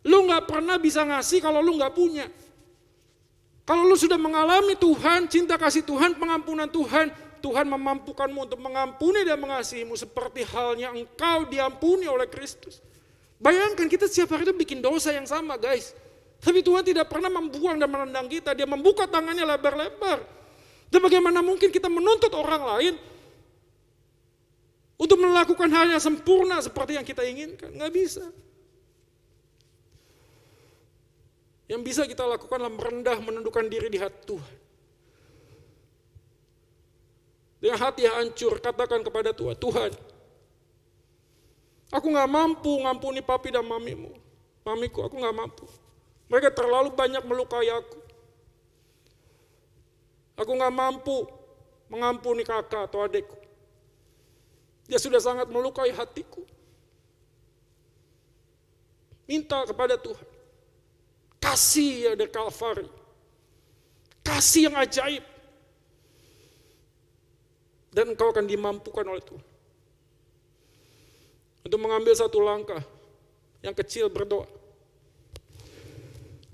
Lu gak pernah bisa ngasih kalau lu gak punya. Kalau lu sudah mengalami Tuhan, cinta kasih Tuhan, pengampunan Tuhan, Tuhan memampukanmu untuk mengampuni dan mengasihimu seperti halnya engkau diampuni oleh Kristus. Bayangkan kita setiap hari itu bikin dosa yang sama, guys. Tapi Tuhan tidak pernah membuang dan menendang kita. Dia membuka tangannya lebar-lebar. Dan bagaimana mungkin kita menuntut orang lain untuk melakukan hal yang sempurna seperti yang kita inginkan? Nggak bisa. Yang bisa kita lakukan adalah merendah, menundukkan diri di hati Tuhan. Dengan hati yang hancur, katakan kepada Tuhan, Tuhan, aku gak mampu ngampuni papi dan mamiku, aku gak mampu. Mereka terlalu banyak melukai aku. Aku gak mampu mengampuni kakak atau adikku. Dia sudah sangat melukai hatiku. Minta kepada Tuhan. Kasih yang dari Kalvari. Kasih yang ajaib. Dan engkau akan dimampukan oleh Tuhan. Untuk mengambil satu langkah yang kecil berdoa.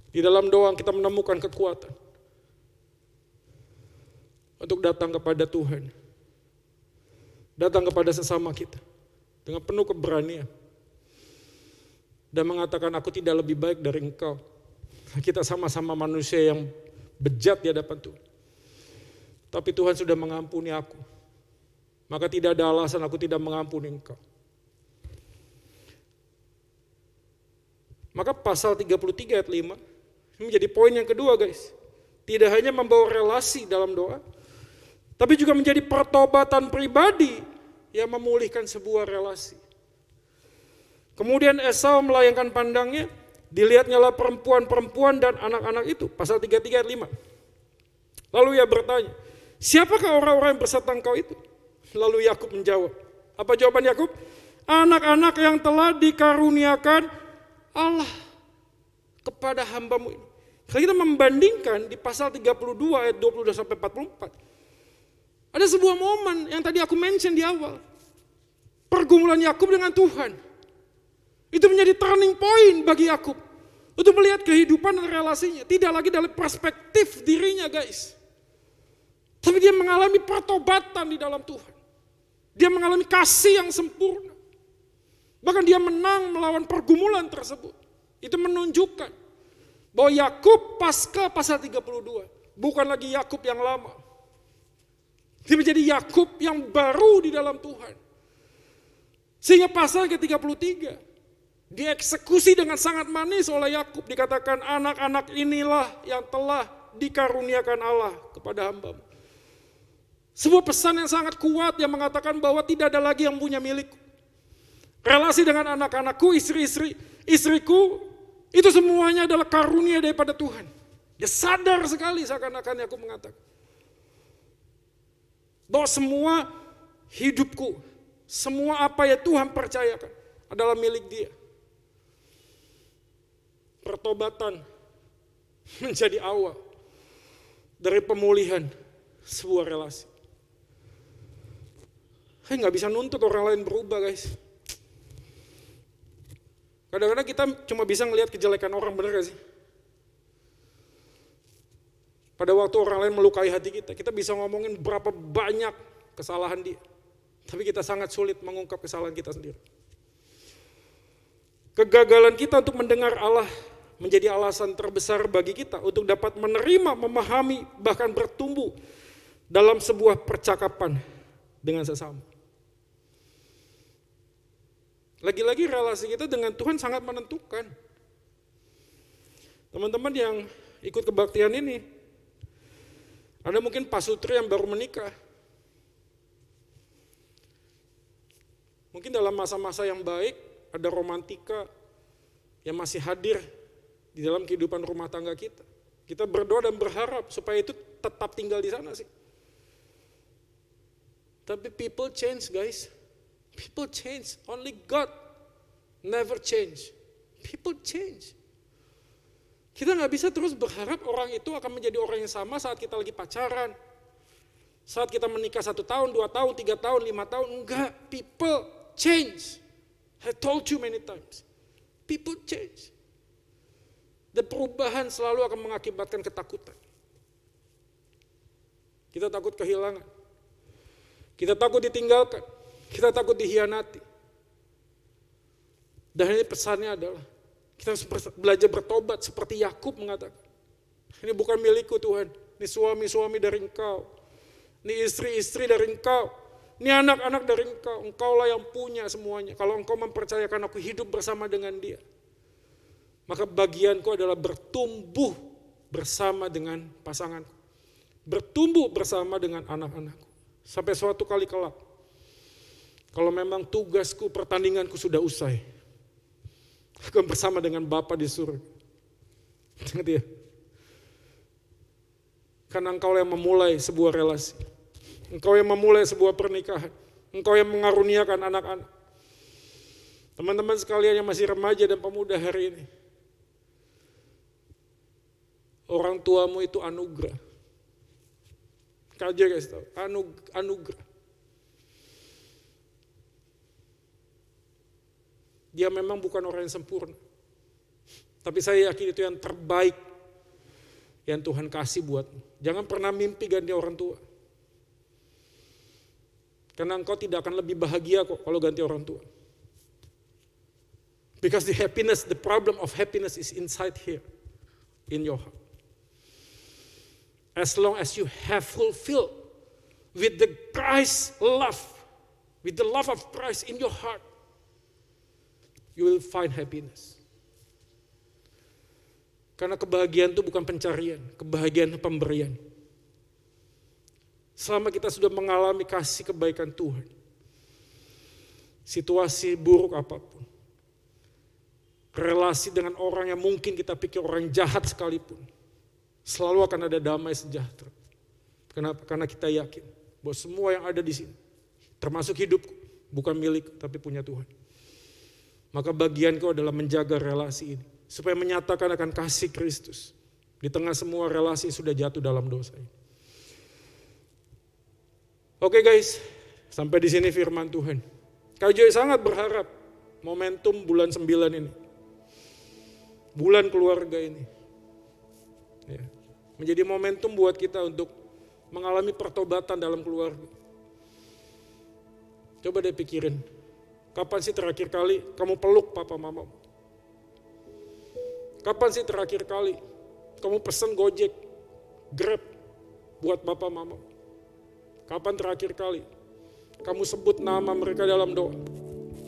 Di dalam doa kita menemukan kekuatan. Untuk datang kepada Tuhan. Datang kepada sesama kita. Dengan penuh keberanian. Dan mengatakan aku tidak lebih baik dari engkau. Kita sama-sama manusia yang bejat di hadapan Tuhan. Tapi Tuhan sudah mengampuni aku. Maka tidak ada alasan aku tidak mengampuni engkau. Maka pasal 33 ayat 5 ini menjadi poin yang kedua, guys. Tidak hanya membawa relasi dalam doa, tapi juga menjadi pertobatan pribadi yang memulihkan sebuah relasi. Kemudian Esau melayangkan pandangnya, dilihatnyalah perempuan-perempuan dan anak-anak itu. Pasal 33 ayat 5. Lalu ia bertanya, siapakah orang-orang yang berserta engkau itu? Lalu Yakub menjawab. Apa jawaban Yakub? Anak-anak yang telah dikaruniakan Allah kepada hambamu ini. Kalau kita membandingkan di pasal 32 ayat 22 sampai 44. Ada sebuah momen yang tadi aku mention di awal. Pergumulan Yakub dengan Tuhan. Itu menjadi turning point bagi Yakub. Untuk melihat kehidupan dan relasinya. Tidak lagi dari perspektif dirinya, guys. Tapi dia mengalami pertobatan di dalam Tuhan. Dia mengalami kasih yang sempurna. Bahkan dia menang melawan pergumulan tersebut. Itu menunjukkan bahwa Yakub pasca pasal 32. Bukan lagi Yakub yang lama. Dia menjadi Yakub yang baru di dalam Tuhan. Sehingga pasal ke-33 dieksekusi dengan sangat manis oleh Yakub. Dikatakan anak-anak inilah yang telah dikaruniakan Allah kepada hamba-Mu. Sebuah pesan yang sangat kuat yang mengatakan bahwa tidak ada lagi yang punya milikku. Relasi dengan anak-anakku, istriku, itu semuanya adalah karunia daripada Tuhan. Dia sadar sekali seakan-akan Yakub mengatakan bahwa semua hidupku, semua apa yang Tuhan percayakan adalah milik Dia. Pertobatan menjadi awal dari pemulihan sebuah relasi. Nggak bisa nuntut orang lain berubah, guys. Kadang-kadang kita cuma bisa ngelihat kejelekan orang, bener gak sih? Pada waktu orang lain melukai hati kita bisa ngomongin berapa banyak kesalahan dia. Tapi kita sangat sulit mengungkap kesalahan kita sendiri. Kegagalan kita untuk mendengar Allah menjadi alasan terbesar bagi kita untuk dapat menerima, memahami, bahkan bertumbuh dalam sebuah percakapan dengan sesama. Lagi-lagi relasi kita dengan Tuhan sangat menentukan. Teman-teman yang ikut kebaktian ini, ada mungkin pasutri yang baru menikah. Mungkin dalam masa-masa yang baik, ada romantika yang masih hadir di dalam kehidupan rumah tangga kita. Kita berdoa dan berharap supaya itu tetap tinggal di sana sih. Tapi people change, guys. People change. Only God never change. People change. Kita nggak bisa terus berharap orang itu akan menjadi orang yang sama saat kita lagi pacaran. Saat kita menikah 1 tahun, 2 tahun, 3 tahun, 5 tahun. Enggak, people change. I told you many times. People change. Dan perubahan selalu akan mengakibatkan ketakutan. Kita takut kehilangan. Kita takut ditinggalkan. Kita takut dikhianati. Dan ini pesannya adalah kita harus belajar bertobat seperti Yakub mengatakan. Ini bukan milikku Tuhan. Ini suami-suami dari Engkau. Ini istri-istri dari Engkau. Ini anak-anak dari Engkau. Engkaulah yang punya semuanya. Kalau Engkau mempercayakan aku hidup bersama dengan dia, maka bagianku adalah bertumbuh bersama dengan pasanganku. Bertumbuh bersama dengan anak-anakku. Sampai suatu kali kelak, kalau memang tugasku, pertandinganku sudah usai, aku bersama dengan Bapa di surga. Ingat ya? Karena Engkau yang memulai sebuah relasi. Engkau yang memulai sebuah pernikahan. Engkau yang mengaruniakan anak-anak. Teman-teman sekalian yang masih remaja dan pemuda hari ini, orang tuamu itu anugerah. Kaja guys tahu, anugerah. Dia memang bukan orang yang sempurna. Tapi saya yakin itu yang terbaik yang Tuhan kasih buatmu. Jangan pernah mimpi ganti orang tua. Karena engkau tidak akan lebih bahagia kok kalau ganti orang tua. Because the problem of happiness is inside here, in your heart. As long as you have fulfilled with the Christ love, with the love of Christ in your heart, you will find happiness. Karena kebahagiaan itu bukan pencarian, kebahagiaan itu pemberian. Selama kita sudah mengalami kasih kebaikan Tuhan, situasi buruk apapun, relasi dengan orang yang mungkin kita pikir orang jahat sekalipun, selalu akan ada damai sejahtera. Kenapa? Karena kita yakin bahwa semua yang ada di sini, termasuk hidupku, bukan milik tapi punya Tuhan. Maka bagianku adalah menjaga relasi ini, supaya menyatakan akan kasih Kristus di tengah semua relasi yang sudah jatuh dalam dosa ini. Oke guys, sampai di sini firman Tuhan. Kak Joy sangat berharap momentum bulan 9 ini, bulan keluarga ini, ya, menjadi momentum buat kita untuk mengalami pertobatan dalam keluarga. Coba deh pikirin, kapan sih terakhir kali kamu peluk papa mama? Kapan sih terakhir kali kamu pesen Gojek, Grab buat papa mama? Kapan terakhir kali kamu sebut nama mereka dalam doa?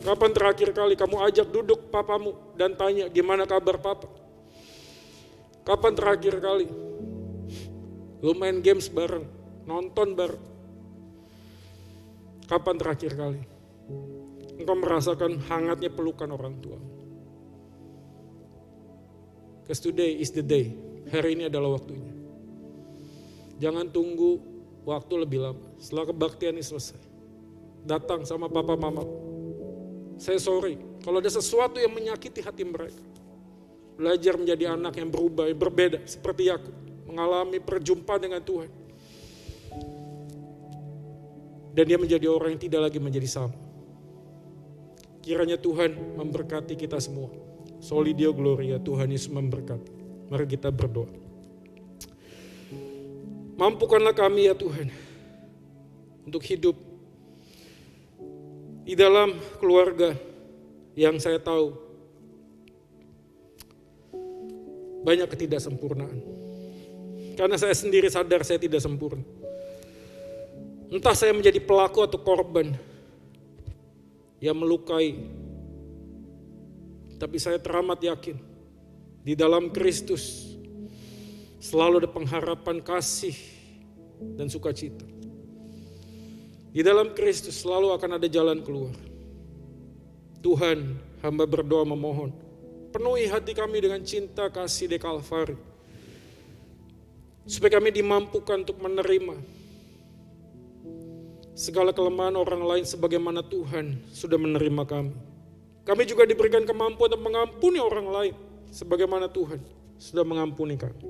Kapan terakhir kali kamu ajak duduk papamu dan tanya gimana kabar papa? Kapan terakhir kali lu main games bareng, nonton bareng? Kapan terakhir kali engkau merasakan hangatnya pelukan orang tua? Because today is the day. Hari ini adalah waktunya. Jangan tunggu waktu lebih lama. Setelah kebaktian ini selesai, datang sama papa mama. Saya sorry kalau ada sesuatu yang menyakiti hati mereka. Belajar menjadi anak yang berubah, yang berbeda seperti Yakub, mengalami perjumpaan dengan Tuhan. Dan dia menjadi orang yang tidak lagi menjadi sama. Kiranya Tuhan memberkati kita semua. Soli Deo Gloria, Tuhan Yesus memberkati. Mari kita berdoa. Mampukanlah kami ya Tuhan untuk hidup di dalam keluarga yang saya tahu banyak ketidaksempurnaan. Karena saya sendiri sadar saya tidak sempurna. Entah saya menjadi pelaku atau korban yang melukai. Tapi saya teramat yakin di dalam Kristus selalu ada pengharapan kasih dan sukacita. Di dalam Kristus selalu akan ada jalan keluar. Tuhan, hamba berdoa memohon, penuhi hati kami dengan cinta kasih di Kalvari. Supaya kami dimampukan untuk menerima segala kelemahan orang lain sebagaimana Tuhan sudah menerima kami. Kami juga diberikan kemampuan untuk mengampuni orang lain sebagaimana Tuhan sudah mengampuni kami.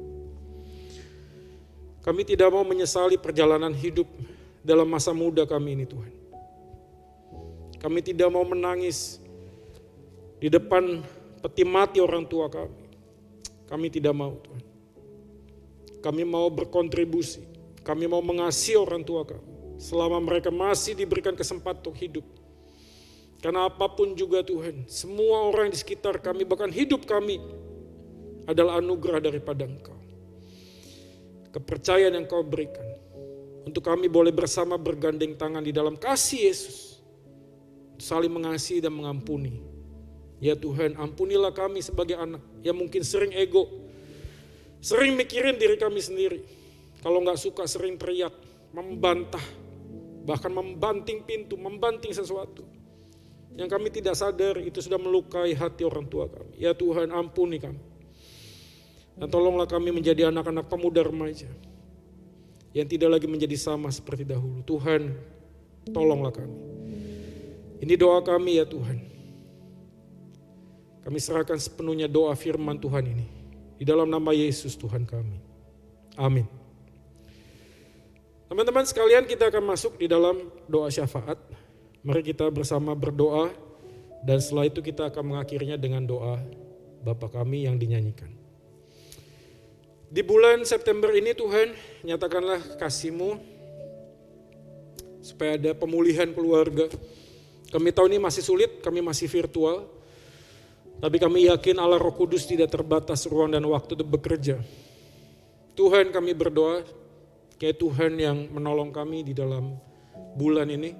Kami tidak mau menyesali perjalanan hidup dalam masa muda kami ini Tuhan. Kami tidak mau menangis di depan peti mati orang tua kami. Kami tidak mau Tuhan. Kami mau berkontribusi. Kami mau mengasihi orang tua kami selama mereka masih diberikan kesempatan untuk hidup. Karena apapun juga Tuhan, semua orang di sekitar kami, bahkan hidup kami adalah anugerah daripada Engkau. Kepercayaan yang Kau berikan untuk kami boleh bersama bergandeng tangan di dalam kasih Yesus, saling mengasihi dan mengampuni. Ya Tuhan, ampunilah kami sebagai anak yang mungkin sering ego, sering mikirin diri kami sendiri. Kalau nggak suka sering teriak, membantah, bahkan membanting pintu, membanting sesuatu. Yang kami tidak sadar itu sudah melukai hati orang tua kami. Ya Tuhan, ampuni kami. Dan tolonglah kami menjadi anak-anak pemuda remaja yang tidak lagi menjadi sama seperti dahulu. Tuhan, tolonglah kami. Ini doa kami ya Tuhan. Kami serahkan sepenuhnya doa firman Tuhan ini. Di dalam nama Yesus Tuhan kami. Amin. Teman-teman sekalian, kita akan masuk di dalam doa syafaat. Mari kita bersama berdoa dan setelah itu kita akan mengakhirinya dengan doa Bapa kami yang dinyanyikan. Di bulan September ini Tuhan, nyatakanlah kasih-Mu supaya ada pemulihan keluarga. Kami tahu ini masih sulit, kami masih virtual, tapi kami yakin Allah Roh Kudus tidak terbatas ruang dan waktu untuk bekerja. Tuhan, kami berdoa, kayak Tuhan yang menolong kami di dalam bulan ini,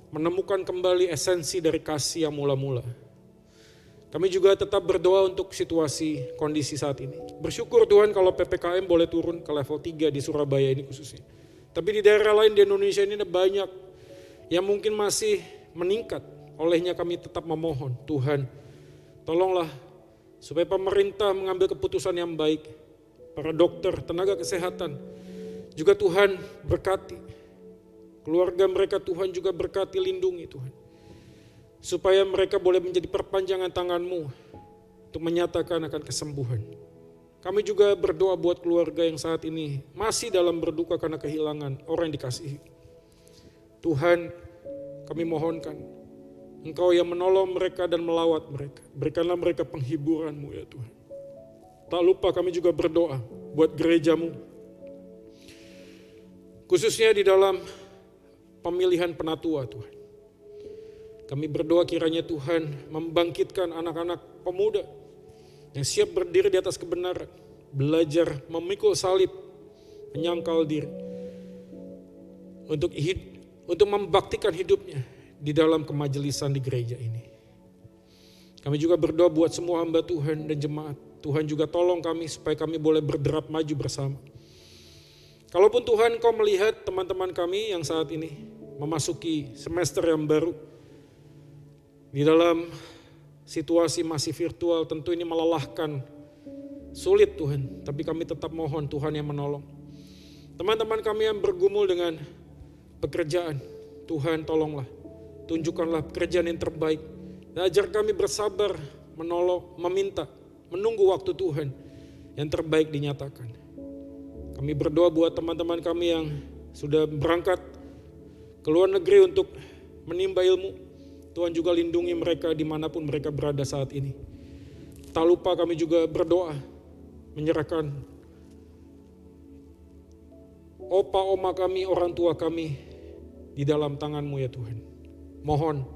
menemukan kembali esensi dari kasih yang mula-mula. Kami juga tetap berdoa untuk situasi kondisi saat ini. Bersyukur Tuhan kalau PPKM boleh turun ke level 3 di Surabaya ini khususnya. Tapi di daerah lain di Indonesia ini ada banyak yang mungkin masih meningkat. Olehnya kami tetap memohon, Tuhan tolonglah supaya pemerintah mengambil keputusan yang baik. Para dokter, tenaga kesehatan, juga Tuhan berkati. Keluarga mereka Tuhan juga berkati, lindungi Tuhan. Supaya mereka boleh menjadi perpanjangan tangan-Mu untuk menyatakan akan kesembuhan. Kami juga berdoa buat keluarga yang saat ini masih dalam berduka karena kehilangan orang yang dikasihi. Tuhan, kami mohonkan Engkau yang menolong mereka dan melawat mereka. Berikanlah mereka penghiburan-Mu ya Tuhan. Tak lupa kami juga berdoa buat gereja-Mu. Khususnya di dalam pemilihan penatua Tuhan. Kami berdoa kiranya Tuhan membangkitkan anak-anak pemuda yang siap berdiri di atas kebenaran, belajar memikul salib, menyangkal diri, untuk membaktikan hidupnya di dalam kemajelisan di gereja ini. Kami juga berdoa buat semua hamba Tuhan dan jemaat. Tuhan juga tolong kami supaya kami boleh berderap maju bersama. Kalaupun Tuhan Kau melihat teman-teman kami yang saat ini memasuki semester yang baru, di dalam situasi masih virtual, tentu ini melelahkan, sulit Tuhan, tapi kami tetap mohon Tuhan yang menolong. Teman-teman kami yang bergumul dengan pekerjaan, Tuhan tolonglah, tunjukkanlah pekerjaan yang terbaik, dan ajar kami bersabar, meminta, menunggu waktu Tuhan yang terbaik dinyatakan. Kami berdoa buat teman-teman kami yang sudah berangkat ke luar negeri untuk menimba ilmu. Tuhan juga lindungi mereka dimanapun mereka berada saat ini. Tak lupa kami juga berdoa, menyerahkan opa oma kami, orang tua kami di dalam tangan-Mu ya Tuhan. Mohon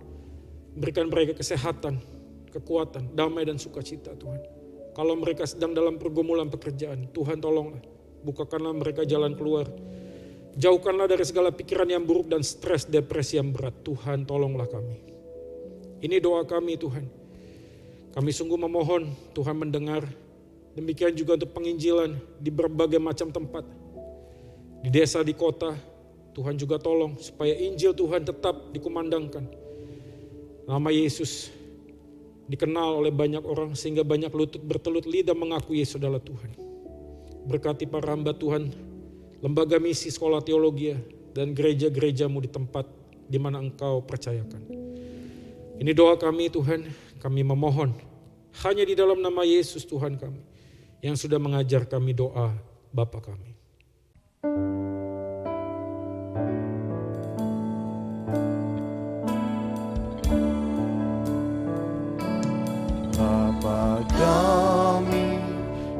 berikan mereka kesehatan, kekuatan, damai dan sukacita Tuhan. Kalau mereka sedang dalam pergumulan pekerjaan, Tuhan tolonglah, bukakanlah mereka jalan keluar. Jauhkanlah dari segala pikiran yang buruk dan stres, depresi yang berat. Tuhan tolonglah kami. Ini doa kami Tuhan. Kami sungguh memohon Tuhan mendengar. Demikian juga untuk penginjilan di berbagai macam tempat. Di desa, di kota, Tuhan juga tolong supaya Injil Tuhan tetap dikumandangkan. Nama Yesus dikenal oleh banyak orang sehingga banyak lutut bertelut lidah mengaku Yesus adalah Tuhan. Berkati para hamba Tuhan, lembaga misi, sekolah teologi dan gereja-gereja-Mu di tempat di mana Engkau percayakan. Ini doa kami Tuhan, kami memohon hanya di dalam nama Yesus Tuhan kami yang sudah mengajar kami doa Bapa kami. Bapa kami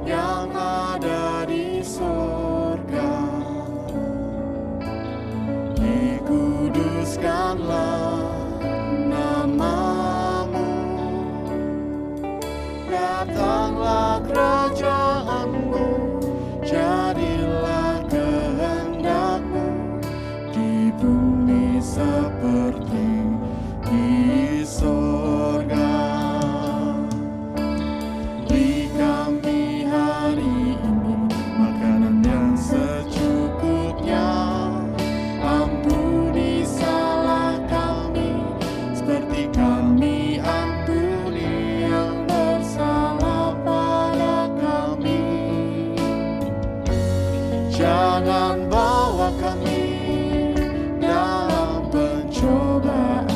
yang ada di surga, dikuduskanlah nama-Mu, datanglah kerajaan-Mu, jadilah kehendak-Mu di bumi seperti di surga. Beri kami hari ini makanan yang secukupnya, ampuni salah kami seperti kami ampuni yang bersalah pada kami. Jangan bawa kami dalam pencobaan,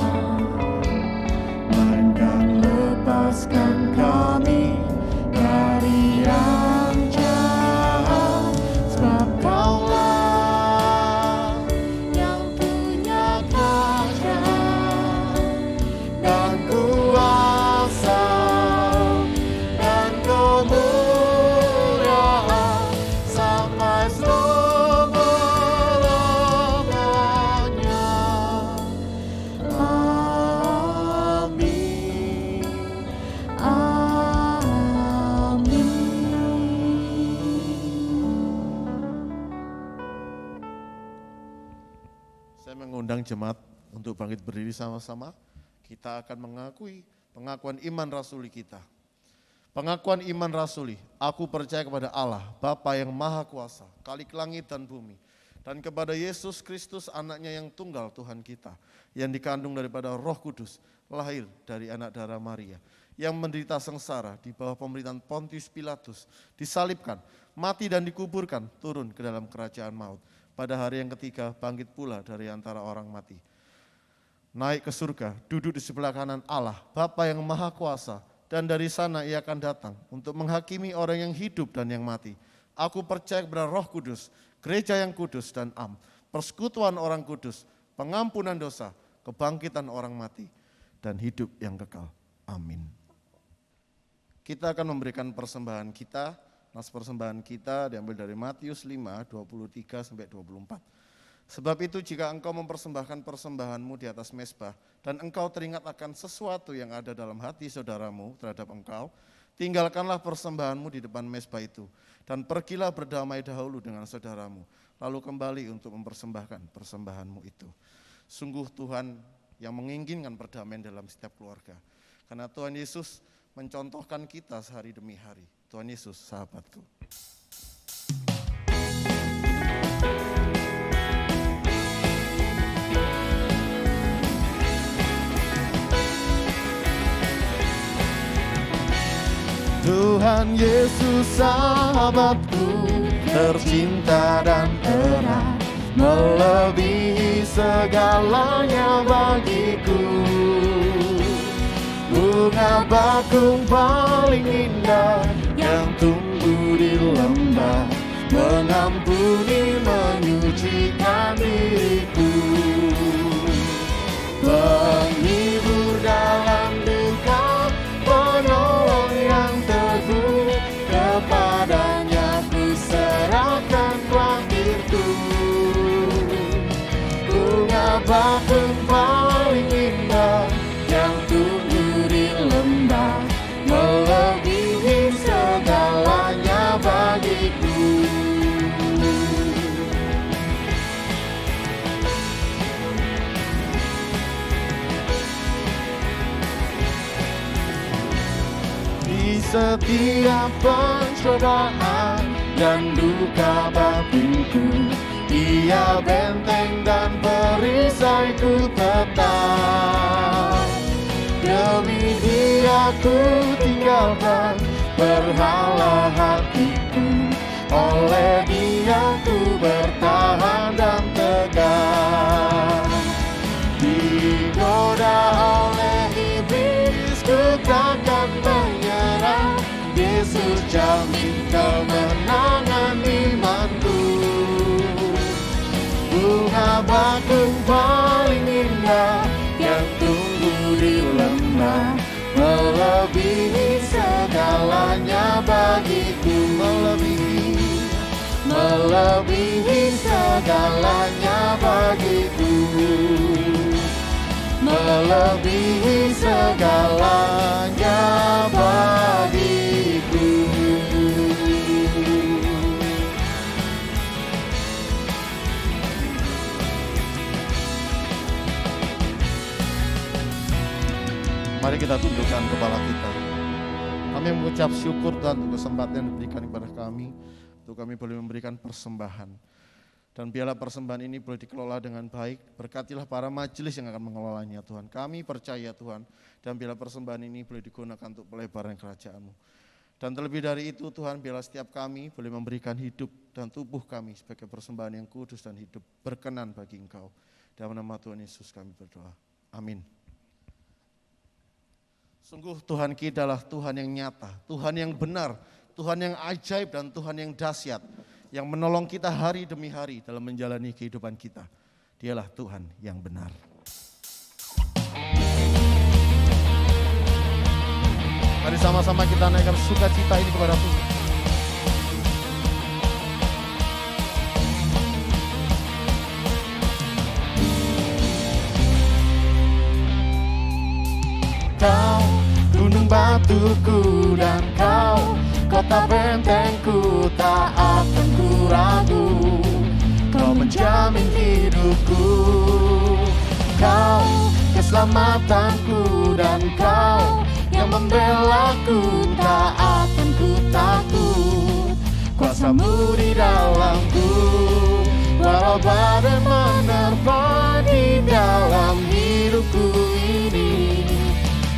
melainkan lepaskan kami dari yang jahat. Sebab Kaulah yang punya kerajaan dan kuasa dan kemuliaan sampai selama-lamanya. Amin. Amin. Saya mengundang jemaat untuk bangkit berdiri sama-sama. Kita akan mengakui pengakuan iman rasuli kita. Pengakuan iman rasuli, aku percaya kepada Allah, Bapa yang Maha Kuasa, Khalik langit dan bumi, dan kepada Yesus Kristus anaknya yang tunggal Tuhan kita, yang dikandung daripada Roh Kudus, lahir dari anak darah Maria, yang menderita sengsara di bawah pemerintahan Pontius Pilatus, disalibkan, mati dan dikuburkan, turun ke dalam kerajaan maut. Pada hari yang ketiga bangkit pula dari antara orang mati. Naik ke surga, duduk di sebelah kanan Allah, Bapa yang Maha Kuasa, dan dari sana Ia akan datang untuk menghakimi orang yang hidup dan yang mati. Aku percaya kepada Roh Kudus, gereja yang kudus dan persekutuan orang kudus, pengampunan dosa, kebangkitan orang mati, dan hidup yang kekal. Amin. Kita akan memberikan persembahan kita. Nas persembahan kita diambil dari Matius 5, 23-24. Sebab itu jika engkau mempersembahkan persembahanmu di atas mezbah, dan engkau teringat akan sesuatu yang ada dalam hati saudaramu terhadap engkau, tinggalkanlah persembahanmu di depan mezbah itu, dan pergilah berdamai dahulu dengan saudaramu. lalu kembali untuk mempersembahkan persembahanmu itu. Sungguh Tuhan yang menginginkan perdamaian dalam setiap keluarga. Karena Tuhan Yesus mencontohkan kita sehari demi hari. Tuhan Yesus sahabatku. Tuhan Yesus sahabatku, tercinta dan erat, melebihi segalanya bagiku. Bunga bakung paling indah yang tumbuh di lembah, mengampuni, menyucikan diriku. Penghibur dalam duka, penolong yang teguh, kepadanya ku serahkan kuatirku. Bunga bakung paling indah yang tumbuh di lembah, melebihi segalanya bagiku. Di setiap pencobaan dan duka batinku, Dia benteng dan perisaiku tetap. Demi Dia ku tinggalkan berhala hatiku, oleh Dia ku bertahan dan tegak. Digoda oleh iblis ku takkan menyerah, Yesus jamin kemenangan imanku. Bunga bakung paling indah yang tumbuh di lembah, melebihi segalanya bagiku. Melebihi segalanya bagiku. Melebihi segalanya bagiku. Mari kita tundukkan kepala kita. Kami mengucap syukur Tuhan untuk kesempatan yang diberikan kepada kami, untuk kami boleh memberikan persembahan. Dan biarlah persembahan ini boleh dikelola dengan baik. Berkatilah para majelis yang akan mengelolanya Tuhan. Kami percaya Tuhan, dan biarlah persembahan ini boleh digunakan untuk pelebaran kerajaan-Mu. Dan terlebih dari itu Tuhan, biarlah setiap kami boleh memberikan hidup dan tubuh kami sebagai persembahan yang kudus dan hidup berkenan bagi Engkau. Dalam nama Tuhan Yesus kami berdoa. Amin. Sungguh Tuhan kita adalah Tuhan yang nyata, Tuhan yang benar, Tuhan yang ajaib dan Tuhan yang dahsyat, yang menolong kita hari demi hari dalam menjalani kehidupan kita. Dialah Tuhan yang benar. Mari sama-sama kita naikkan sukacita ini kepada Tuhan. Kau gunung batuku dan Kau kota bentengku, tak akan ku ragu. Kau menjamin hidupku, Kau keselamatanku dan Kau yang membelaku, tak akan ku takut. Kuasa-Mu di dalamku, walau badai menerpa di dalam hidupku ini.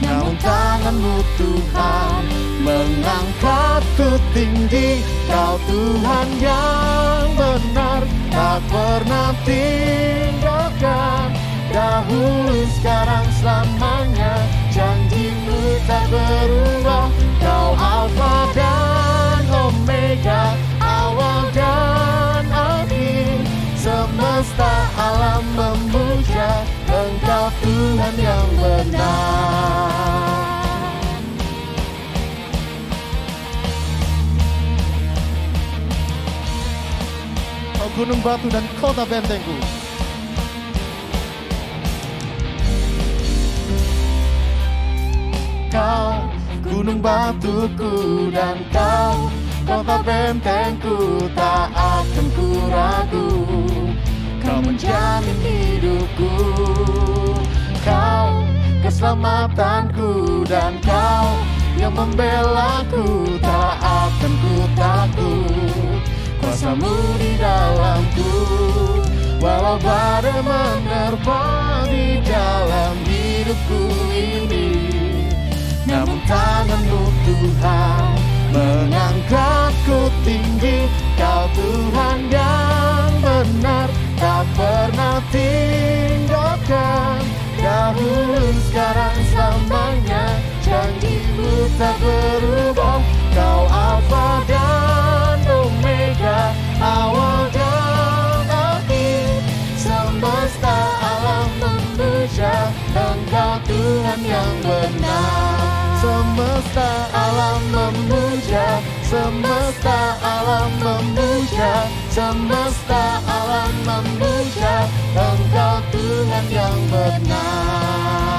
Namun tangan-Mu Tuhan mengangkatku tinggi. Kau Tuhan yang benar, tak pernah tinggalkan. Dahulu, sekarang, selamanya, janji-Mu tak berubah. Kau Alfa dan Omega, awal dan akhir. Semesta alam memuja Engkau Tuhan yang benar. Kau gunung batu dan kota bentengku, Kau gunung batuku dan Kau kota bentengku, tak akan ku ragu. Kau menjamin hidupku, Kau keselamatanku, dan Kau yang membelaku, tak akan ku takut. Kuasa-Mu di dalamku, walau badai menerpa di dalam hidupku ini, namun tangan-Mu Tuhan mengangkatku tinggi. Kau Tuhan yang benar, tak pernah tinggalkan. Dahulu, sekarang, selamanya, janji-Mu tak berubah. Kau Alfa dan Omega, awal dan akhir. Semesta alam memuja Engkau Tuhan yang benar. Semesta alam memuja, semesta alam memuja, semesta alam memuja Engkau Tuhan yang benar.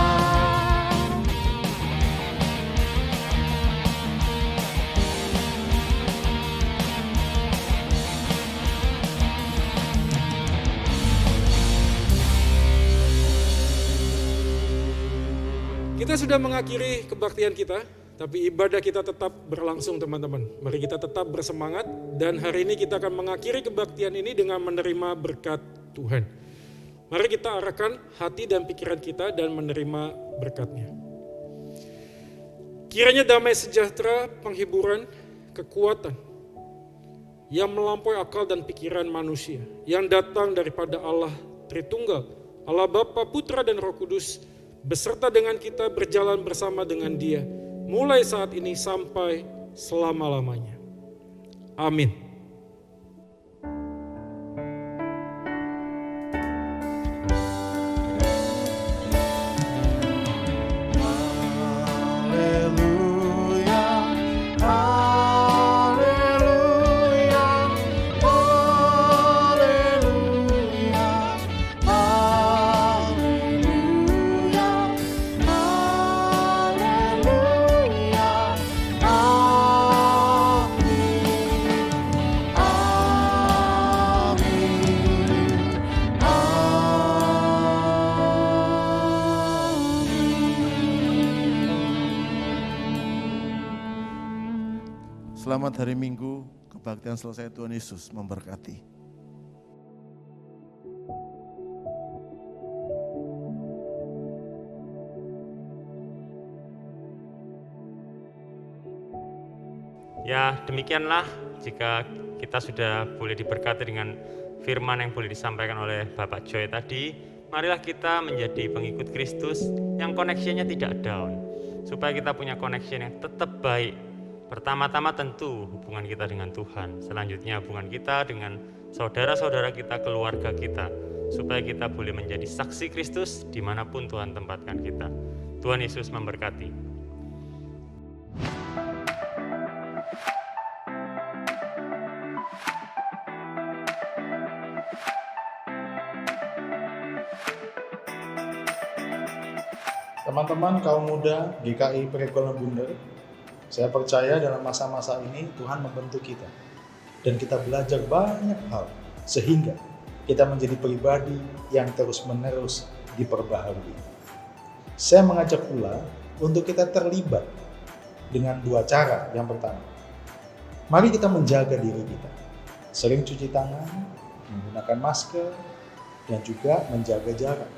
Kita sudah mengakhiri kebaktian kita, tapi ibadah kita tetap berlangsung teman-teman. Mari kita tetap bersemangat, dan hari ini kita akan mengakhiri kebaktian ini dengan menerima berkat Tuhan. Mari kita arahkan hati dan pikiran kita dan menerima berkat-Nya. Kiranya damai sejahtera, penghiburan, kekuatan yang melampaui akal dan pikiran manusia, yang datang daripada Allah Tritunggal, Allah Bapa, Putra, dan Roh Kudus, beserta dengan kita berjalan bersama dengan Dia, mulai saat ini sampai selama-lamanya. Amin. Selamat hari Minggu, kebaktian selesai, Tuhan Yesus memberkati. Ya, demikianlah jika kita sudah boleh diberkati dengan firman yang boleh disampaikan oleh Bapak Joy tadi. Marilah kita menjadi pengikut Kristus yang koneksinya tidak down, supaya kita punya connection yang tetap baik. Pertama-tama tentu hubungan kita dengan Tuhan, selanjutnya hubungan kita dengan saudara-saudara kita, keluarga kita, supaya kita boleh menjadi saksi Kristus dimanapun Tuhan tempatkan kita. Tuhan Yesus memberkati. Teman-teman kaum muda GKI Pergaulan Bundar, saya percaya dalam masa-masa ini Tuhan membentuk kita dan kita belajar banyak hal sehingga kita menjadi pribadi yang terus-menerus diperbaharui. Saya mengajak pula untuk kita terlibat dengan dua cara. Yang pertama, mari kita menjaga diri kita, sering cuci tangan, menggunakan masker, dan juga menjaga jarak.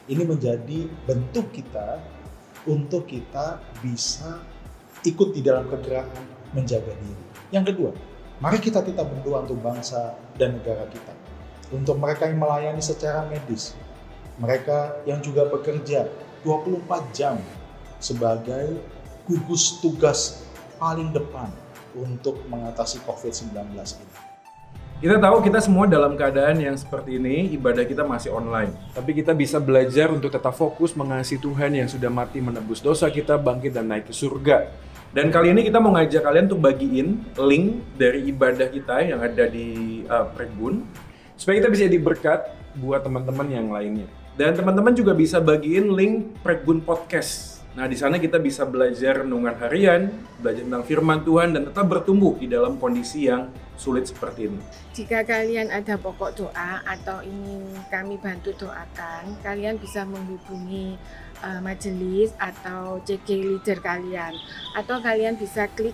Ini menjadi bentuk kita untuk kita bisa ikut di dalam kegerakan menjaga diri. Yang kedua, mari kita tetap berdoa untuk bangsa dan negara kita. Untuk mereka yang melayani secara medis, mereka yang juga bekerja 24 jam sebagai gugus tugas paling depan untuk mengatasi COVID-19 ini. Kita tahu kita semua dalam keadaan yang seperti ini, ibadah kita masih online. Tapi kita bisa belajar untuk tetap fokus mengasihi Tuhan yang sudah mati menebus dosa kita, bangkit dan naik ke surga. Dan kali ini kita mau ngajak kalian untuk bagiin link dari ibadah kita yang ada di Pregun, supaya kita bisa jadi berkat buat teman-teman yang lainnya. Dan teman-teman juga bisa bagiin link Pregun Podcast Nah, di sana kita bisa belajar renungan harian, belajar tentang firman Tuhan, dan tetap bertumbuh di dalam kondisi yang sulit seperti ini. Jika kalian ada pokok doa atau ingin kami bantu doakan, kalian bisa menghubungi majelis atau CG leader kalian, atau kalian bisa klik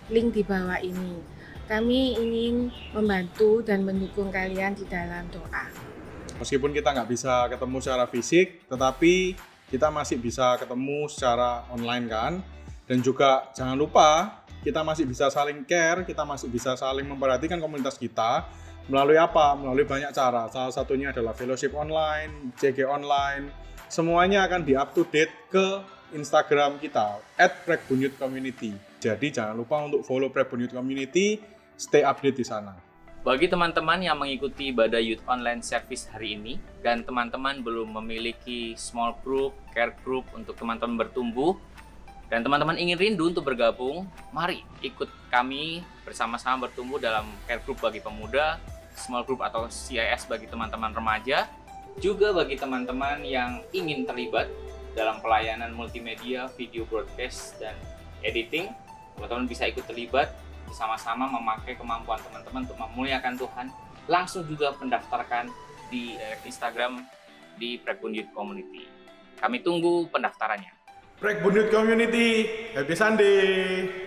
link di bawah ini. Kami ingin membantu dan mendukung kalian di dalam doa. Meskipun kita nggak bisa ketemu secara fisik, tetapi kita masih bisa ketemu secara online kan. Dan juga jangan lupa kita masih bisa saling care, kita masih bisa saling memperhatikan komunitas kita melalui apa? Melalui banyak cara. Salah satunya adalah fellowship online, CG online. Semuanya akan di up to date ke Instagram kita @prekbunyutcommunity. Jadi jangan lupa untuk follow Prekbunyut Community, stay update di sana. Bagi teman-teman yang mengikuti ibadah Youth Online Service hari ini dan teman-teman belum memiliki small group, care group untuk teman-teman bertumbuh dan teman-teman ingin rindu untuk bergabung, mari ikut kami bersama-sama bertumbuh dalam care group bagi pemuda, small group atau CIS bagi teman-teman remaja, juga bagi teman-teman yang ingin terlibat dalam pelayanan multimedia, video broadcast, dan editing. Teman-teman bisa ikut terlibat bersama-sama memakai kemampuan teman-teman untuk memuliakan Tuhan. Langsung juga pendaftarkan di Instagram di Prekbunyut Community. Kami tunggu pendaftarannya. Prekbunyut Community, happy Sunday!